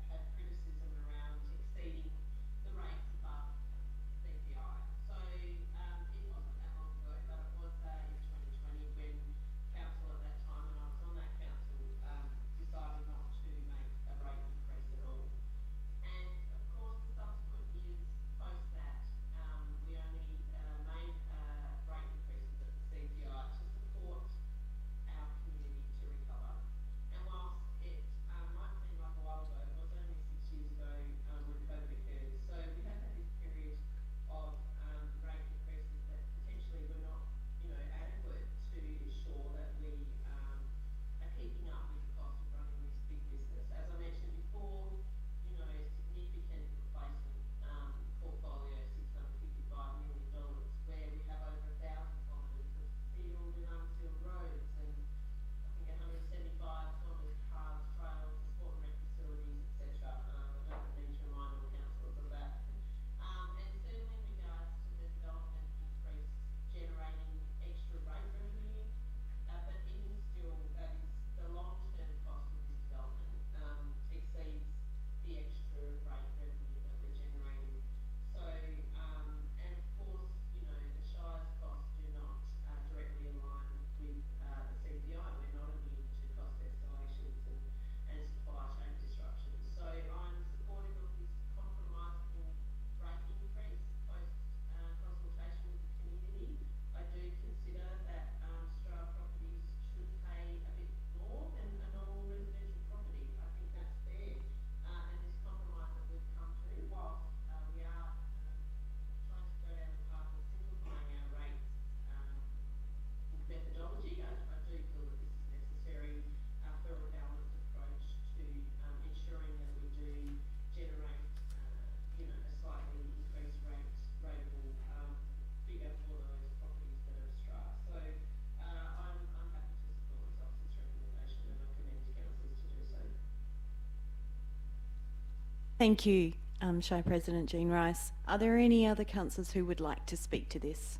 Thank you, Shire President Jean Rice. Are there any other councillors who would like to speak to this?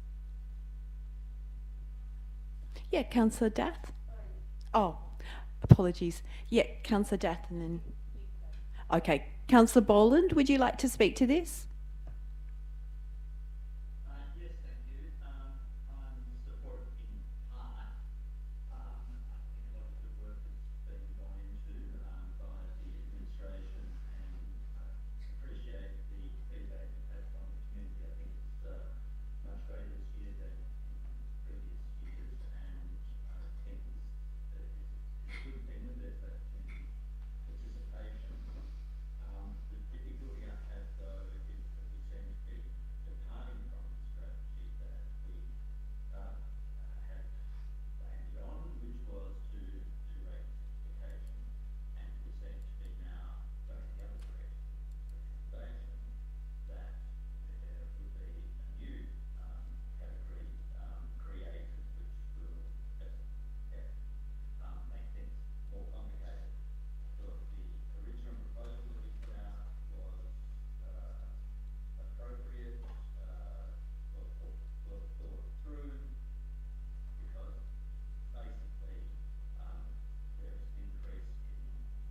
Yeah, Councillor Dath. Oh, apologies. Yeah, Councillor Dath and then... Okay, Councillor Boland, would you like to speak to this? Yes, thank you. I'm supportive in part. I think a lot of good work has been gone into by the administration, and appreciate the feedback we've had from the community. I think it's much greater this year than in previous years, and I think it's a good thing that there's that community participation. The difficulty I have though is that we seem to be departing from the strategy that we had landed on, which was to rate simplification, and we seem to be now going the other direction. Recommendation that there would be a new category created, which will make things more complicated. So the original proposal that we put out was appropriate, well thought through, because basically there is an increase in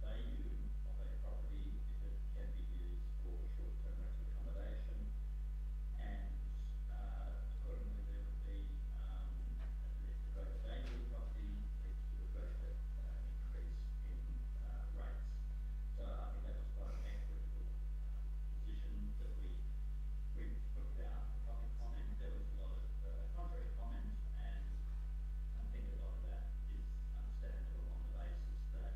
value of a property if it can be used for short-term rental accommodation, and accordingly there would be the greater value of property leads to a greater increase in rates. So I think that was quite an equitable position that we put down. The public comment, there was a lot of contrary comment, and I think a lot of that is understandable on the basis that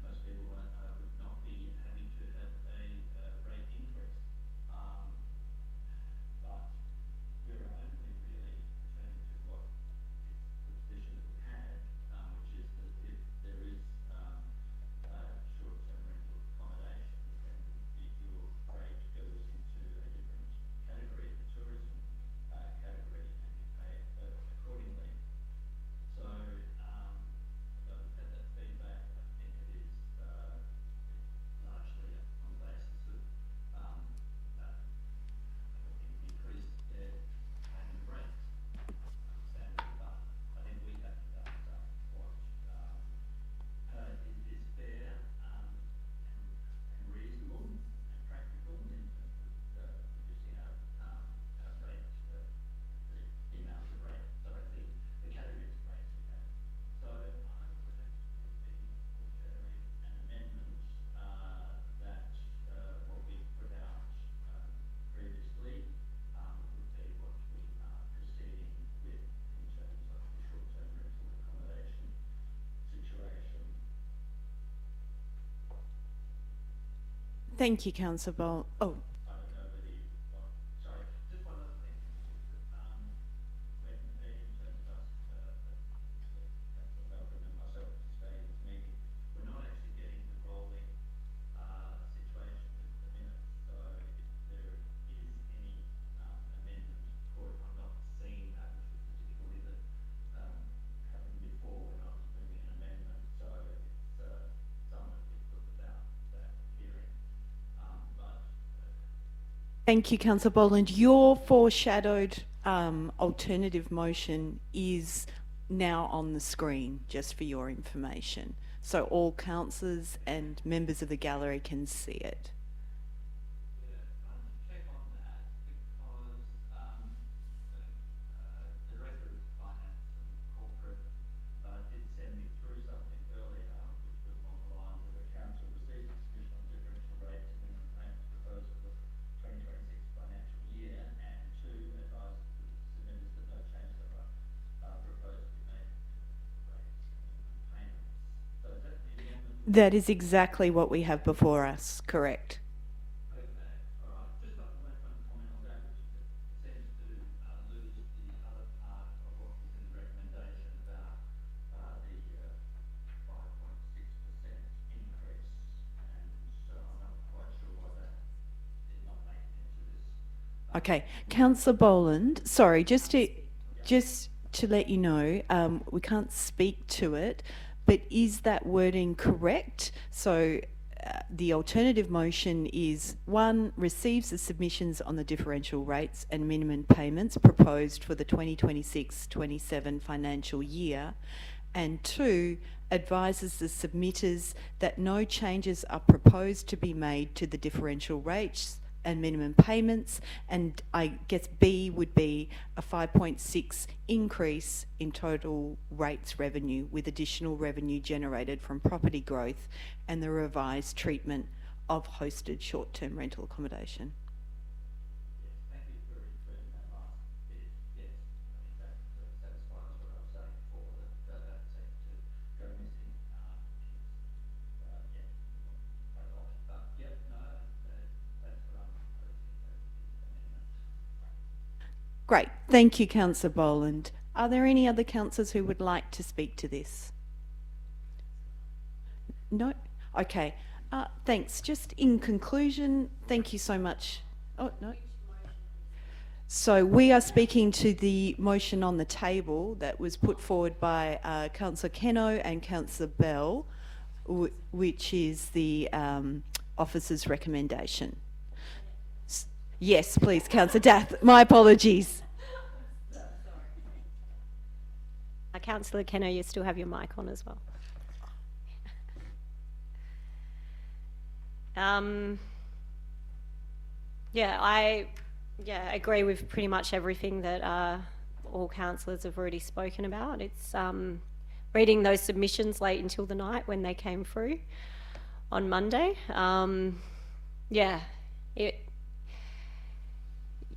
most people would not be having to have a rate increase. But we're only really returning to what is the position that we had, which is that if there is short-term rental accommodation, then your rate goes into a different category, the tourism category, and you pay accordingly. So, although we've had that feedback, I think it is largely on the basis of increased payment of rates, understandably, but I think we have to balance up what is fair and reasonable and practical in terms of reducing our rate, the amount of rate, sorry, the categories of rates we have. So I would actually be foreshadowing an amendment that what we put out previously would be what we are proceeding with in terms of the short-term rental accommodation situation. Thank you, Councillor Boland. Oh, I don't know whether you want, sorry, just one other thing, is that when in terms of us, Councillor Melbourne and myself participating in this meeting, we're not actually getting the rolling situation with the minutes. So if there is any amendment, or if I'm not seeing that, which was the difficulty that happened before when I was moving an amendment, so it's somewhat difficult without that appearing. But thank you, Councillor Boland. Your foreshadowed alternative motion is now on the screen, just for your information. So all councillors and members of the gallery can see it. yeah, I'll check on that because the Director of Finance and Corporate did send me through something earlier, which was on the lines of the council received a submission on differential rates and minimum payments proposed for the 2026 financial year, and two, advised the submitters that no changes are proposed to be made to rates and minimum payments. So is that the amendment? That is exactly what we have before us, correct? Okay, all right. Just like to make one comment on that, which is that it seems to lose the other part of what was in the recommendation about the 5.6% increase, and so I'm not quite sure why that did not make it into this. Okay, Councillor Boland, sorry, just to let you know, we can't speak to it, but is that wording correct? So the alternative motion is 1, receives the submissions on the differential rates and minimum payments proposed for the 2026-27 financial year, and 2, advises the submitters that no changes are proposed to be made to the differential rates and minimum payments, and I guess B would be a 5.6 increase in total rates revenue with additional revenue generated from property growth and the revised treatment of hosted short-term rental accommodation. Yes, thank you for including that last bit. Yes, I think that sort of satisfies what I was saying before, that seemed to go missing, which is, yeah, quite a lot. But yeah, no, that's what I'm proposing, that amendment. Great, thank you, Councillor Boland. Are there any other councillors who would like to speak to this? No? Okay, thanks. Just in conclusion, thank you so much. Oh, no. So we are speaking to the motion on the table that was put forward by Councillor Keno and Councillor Bell, which is the officer's recommendation. Yes, please, Councillor Dath. My apologies. Councillor Keno, you still have your mic on as well. I agree with pretty much everything that all councillors have already spoken about. It's reading those submissions late until the night when they came through on Monday.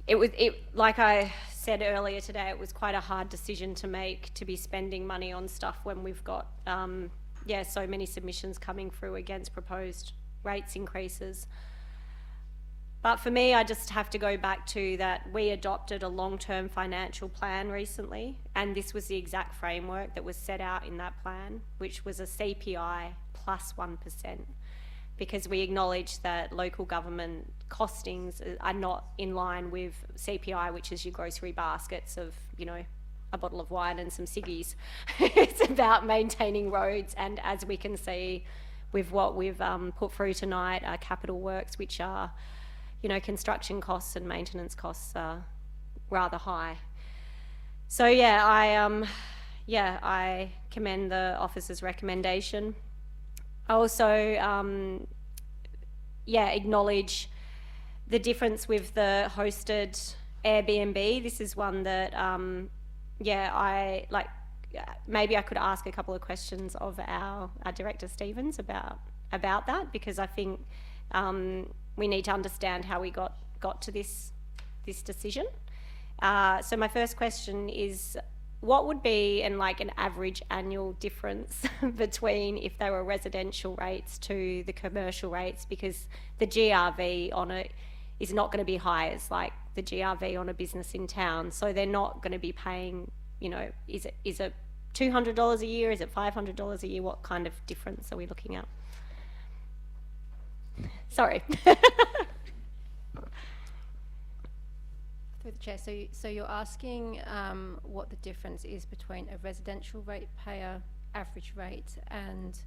It was like I said earlier today, it was quite a hard decision to make, to be spending money on stuff when we've got so many submissions coming through against proposed rates increases. But for me, I just have to go back to that we adopted a long-term financial plan recently, and this was the exact framework that was set out in that plan, which was a CPI plus 1%, because we acknowledge that local government costings are not in line with CPI, which is your grocery baskets of, you know, a bottle of wine and some ciggies. It's about maintaining roads, and as we can see with what we've put through tonight, capital works, which are, you know, construction costs and maintenance costs are rather high. So I commend the officer's recommendation. I also acknowledge the difference with the hosted Airbnb. This is one that maybe I could ask a couple of questions of our Director Stevens about that, because I think we need to understand how we got to this decision. So my first question is, what would be an average annual difference between if they were residential rates to the commercial rates? Because the GRV on it is not going to be high as like the GRV on a business in town. So they're not going to be paying, you know, is it $200 a year? Is it $500 a year? What kind of difference are we looking at? Sorry. Through the chair, so you're asking what the difference is between a residential ratepayer average rate and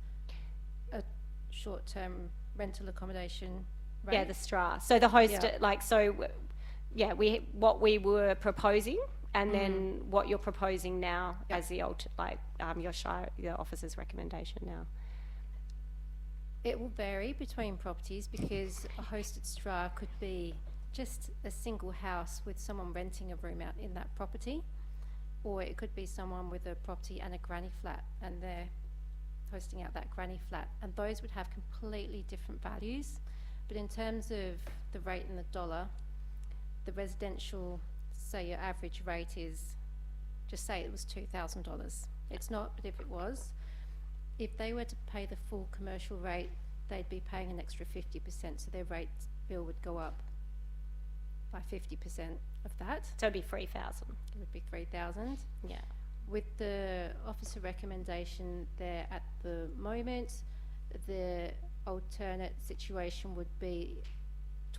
a short-term rental accommodation rate? Yeah, the STRA. So the host, what we were proposing, and then what you're proposing now as the your Shire, your officer's recommendation now. It will vary between properties, because a hosted STRA could be just a single house with someone renting a room out in that property, or it could be someone with a property and a granny flat and they're hosting out that granny flat, and those would have completely different values. But in terms of the rate in the dollar, the residential, say your average rate is, just say it was $2,000. It's not, but if it was, if they were to pay the full commercial rate, they'd be paying an extra 50%, so their rate bill would go up by 50% of that. So it'd be 3,000. It would be 3,000. Yeah. With the officer recommendation there at the moment, the alternate situation would be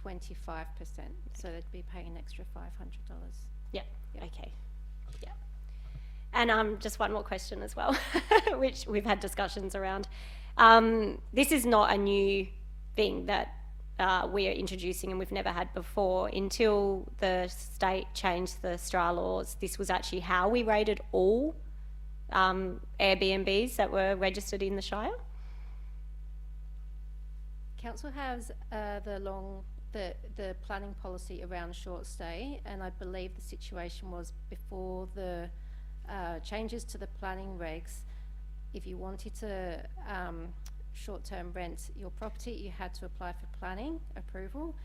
25%, so they'd be paying an extra $500. Yeah. Okay. Yeah. And just one more question as well, which we've had discussions around. This is not a new thing that we are introducing and we've never had before. Until the state changed the STRA laws, this was actually how we rated all Airbnbs that were registered in the Shire. Council has the planning policy around short stay, and I believe the situation was before the changes to the planning regs. If you wanted to short-term rent your property, you had to apply for planning approval,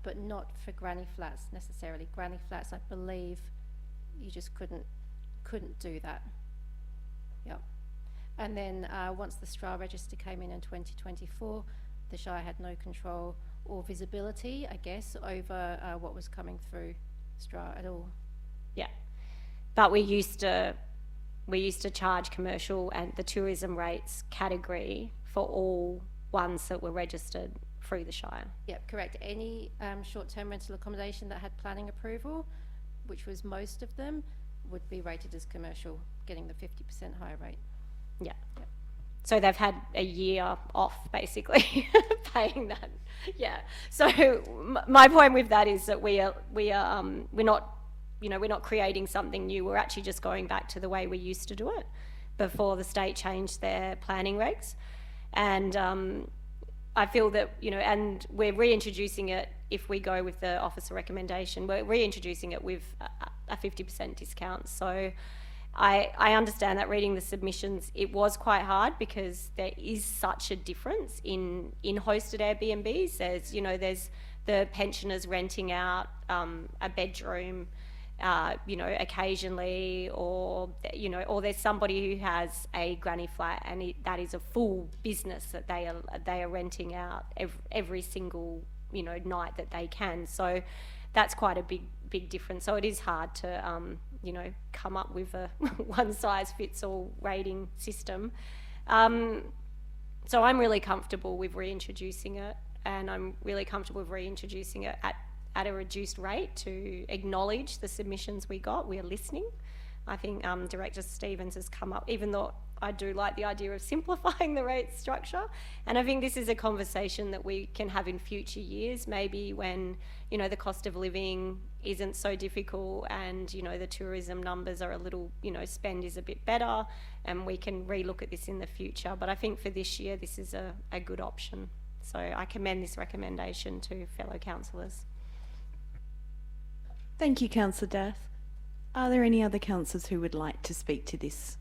but not for granny flats necessarily. Granny flats, I believe, you just couldn't do that. Yep. And then once the STRA register came in 2024, the Shire had no control or visibility, I guess, over what was coming through STRA at all. Yeah, but we used to charge commercial and the tourism rates category for all ones that were registered through the Shire. Yep, correct. Any short-term rental accommodation that had planning approval, which was most of them, would be rated as commercial, getting the 50% higher rate. Yeah. Yep. So they've had a year off, basically, paying that. Yeah. So my point with that is that we're not creating something new. We're actually just going back to the way we used to do it before the state changed their planning regs. And I feel that, and we're reintroducing it. If we go with the officer recommendation, we're reintroducing it with a 50% discount. So I understand that reading the submissions, it was quite hard because there is such a difference in hosted Airbnbs. There's the pensioners renting out a bedroom, occasionally, or there's somebody who has a granny flat and that is a full business that they are renting out every single night that they can. So that's quite a big difference. So it is hard to come up with a one size fits all rating system. So I'm really comfortable with reintroducing it, and I'm really comfortable with reintroducing it at a reduced rate to acknowledge the submissions we got. We're listening. I think Director Stevens has come up, even though I do like the idea of simplifying the rate structure. And I think this is a conversation that we can have in future years, maybe when, the cost of living isn't so difficult and, the tourism numbers are a little, spend is a bit better, and we can relook at this in the future. But I think for this year, this is a good option. So I commend this recommendation to fellow councillors. Thank you, Councillor Dath. Are there any other councillors who would like to speak to this?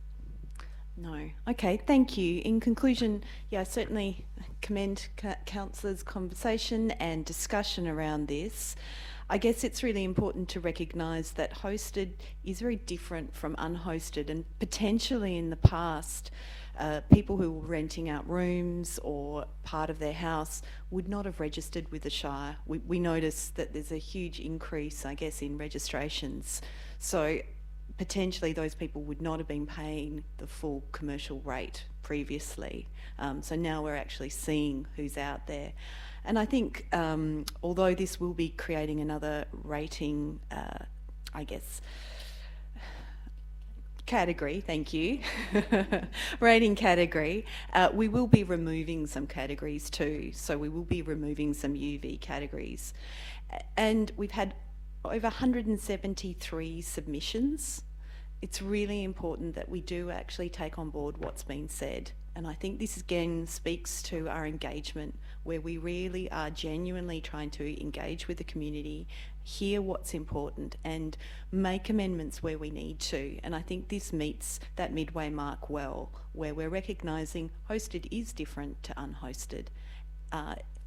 No. Okay, thank you. In conclusion, I certainly commend councillors' conversation and discussion around this. I guess it's really important to recognise that hosted is very different from unhosted, and potentially in the past, people who were renting out rooms or part of their house would not have registered with the Shire. We noticed that there's a huge increase, I guess, in registrations. So potentially those people would not have been paying the full commercial rate previously. So now we're actually seeing who's out there. And I think although this will be creating another rating, category, thank you, rating category, we will be removing some categories too. So we will be removing some UV categories. And we've had over 173 submissions. It's really important that we do actually take on board what's been said. And I think this again speaks to our engagement, where we really are genuinely trying to engage with the community, hear what's important, and make amendments where we need to. And I think this meets that midway mark well, where we're recognising hosted is different to unhosted.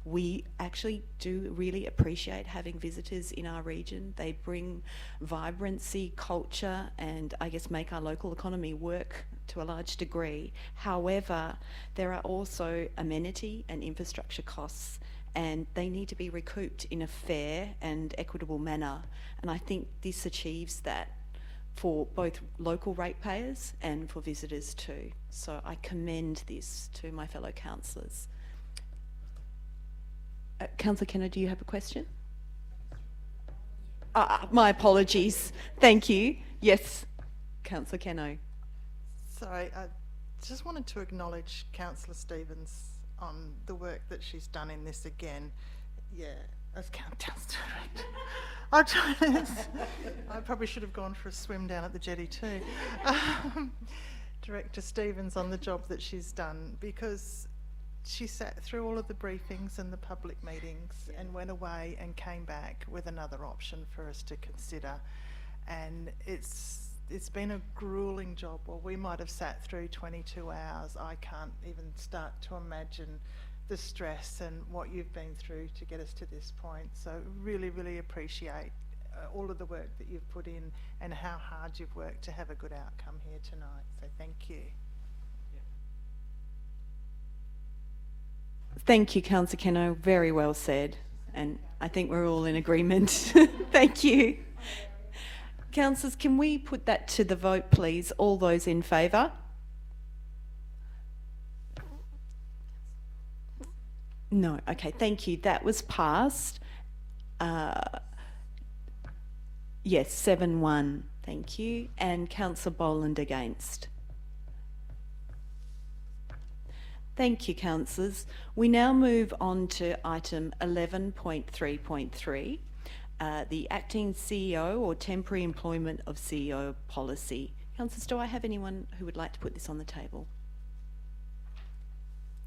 We actually do really appreciate having visitors in our region. They bring vibrancy, culture, and I guess make our local economy work to a large degree. However, there are also amenity and infrastructure costs, and they need to be recouped in a fair and equitable manner. And I think this achieves that for both local ratepayers and for visitors too. So I commend this to my fellow councillors. Councillor Kenner, do you have a question? My apologies. Thank you. Yes, Councillor Kenno. Sorry, I just wanted to acknowledge Councillor Stevens' on the work that she's done in this again. Yeah, as Countdown's director. I'll try this. I probably should have gone for a swim down at the jetty too. Director Stevens on the job that she's done, because she sat through all of the briefings and the public meetings and went away and came back with another option for us to consider. And it's been a grueling job. Well, we might have sat through 22 hours. I can't even start to imagine the stress and what you've been through to get us to this point. So really, really appreciate all of the work that you've put in and how hard you've worked to have a good outcome here tonight. So thank you. Thank you, Councillor Keno. Very well said. And I think we're all in agreement. Thank you. Councillors, can we put that to the vote, please? All those in favour? No. Okay, thank you. That was passed. Yes, 7-1. Thank you. And Councillor Boland against. Thank you, councillors. We now move on to item 11.3.3, the acting CEO or temporary employment of CEO policy. Councillors, do I have anyone who would like to put this on the table?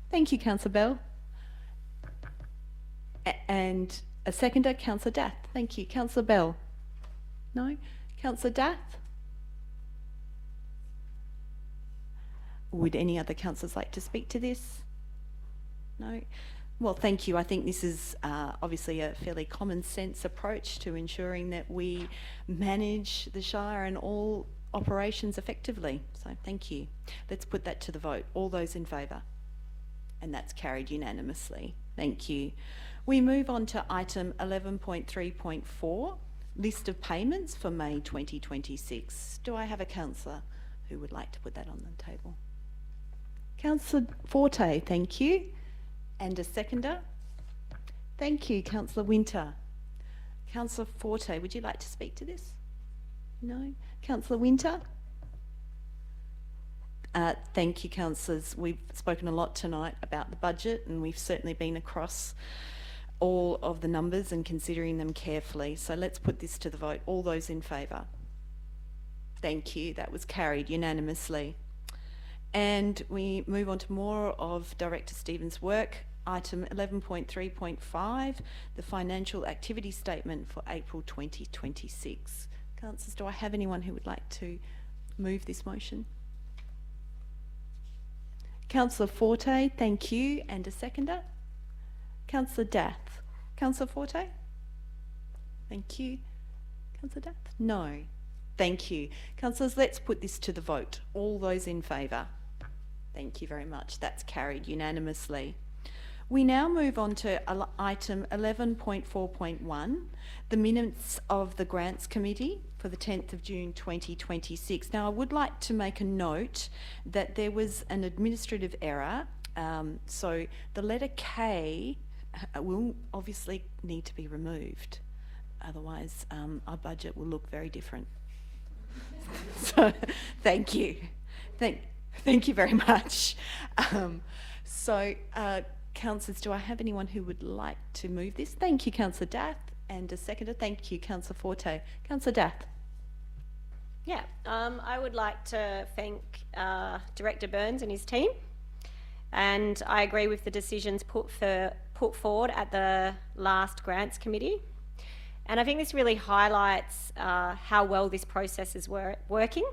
Thank you, Councillor Bell. And a seconder, Councillor Dath. Thank you. Councillor Bell? No? Councillor Dath? Would any other councillors like to speak to this? No? Well, thank you. I think this is obviously a fairly common sense approach to ensuring that we manage the Shire and all operations effectively. So thank you. Let's put that to the vote. All those in favour? And that's carried unanimously. Thank you. We move on to item 11.3.4, list of payments for May 2026. Do I have a councillor who would like to put that on the table? Councillor Forte, thank you. And a seconder? Thank you, Councillor Winter. Councillor Forte, would you like to speak to this? No? Councillor Winter? Thank you, councillors. We've spoken a lot tonight about the budget, and we've certainly been across all of the numbers and considering them carefully. So let's put this to the vote. All those in favour? Thank you. That was carried unanimously. And we move on to more of Director Stevens' work. Item 11.3.5, the financial activity statement for April 2026. Councillors, do I have anyone who would like to move this motion? Councillor Forte, thank you. And a seconder? Councillor Dath. Councillor Forte? Thank you. Councillor Dath? No. Thank you. Councillors, let's put this to the vote. All those in favour? Thank you very much. That's carried unanimously. We now move on to item 11.4.1, the minutes of the Grants Committee for the 10th of June 2026. Now, I would like to make a note that there was an administrative error. So the letter K will obviously need to be removed. Otherwise, our budget will look very different. So, thank you. Thank you very much. Councillors, do I have anyone who would like to move this? Thank you, Councillor Dath. And a seconder. Thank you, Councillor Forte. Councillor Dath. Yeah, I would like to thank Director Burns and his team. And I agree with the decisions put forward at the last Grants Committee. And I think this really highlights how well this process is working.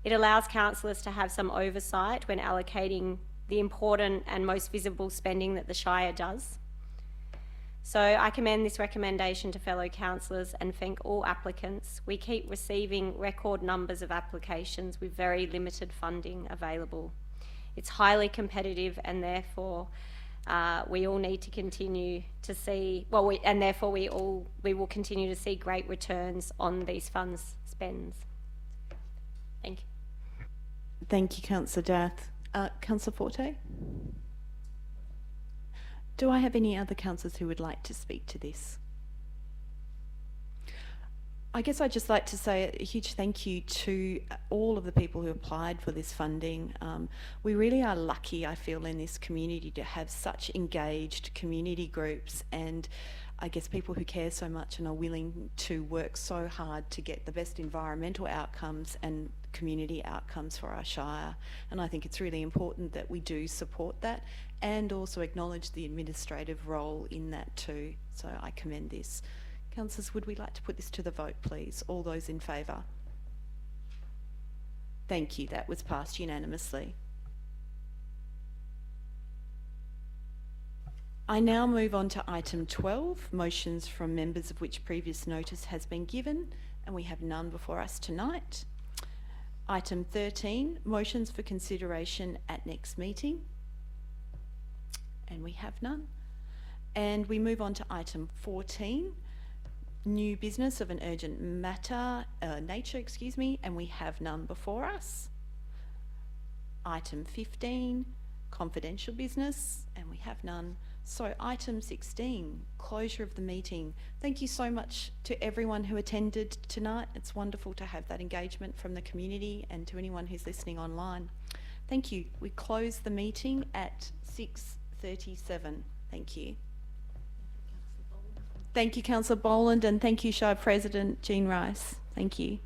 It allows councillors to have some oversight when allocating the important and most visible spending that the Shire does. So I commend this recommendation to fellow councillors and thank all applicants. We keep receiving record numbers of applications with very limited funding available. It's highly competitive, and therefore we all need to continue to see, we will continue to see great returns on these funds spends. Thank you. Thank you, Councillor Dath. Councillor Forte? Do I have any other councillors who would like to speak to this? I guess I'd just like to say a huge thank you to all of the people who applied for this funding. We really are lucky, I feel, in this community to have such engaged community groups, and I guess people who care so much and are willing to work so hard to get the best environmental outcomes and community outcomes for our Shire. And I think it's really important that we do support that and also acknowledge the administrative role in that too. So I commend this. Councillors, would we like to put this to the vote, please? All those in favour? Thank you. That was passed unanimously. I now move on to item 12, motions from members of which previous notice has been given, and we have none before us tonight. Item 13, motions for consideration at next meeting, and we have none. And we move on to item 14, new business of an urgent nature, and we have none before us. Item 15, confidential business, and we have none. So item 16, closure of the meeting. Thank you so much to everyone who attended tonight. It's wonderful to have that engagement from the community and to anyone who's listening online. Thank you. We close the meeting at 6:37. Thank you. Thank you, Councillor Boland, and thank you, Shire President Jean Rice. Thank you.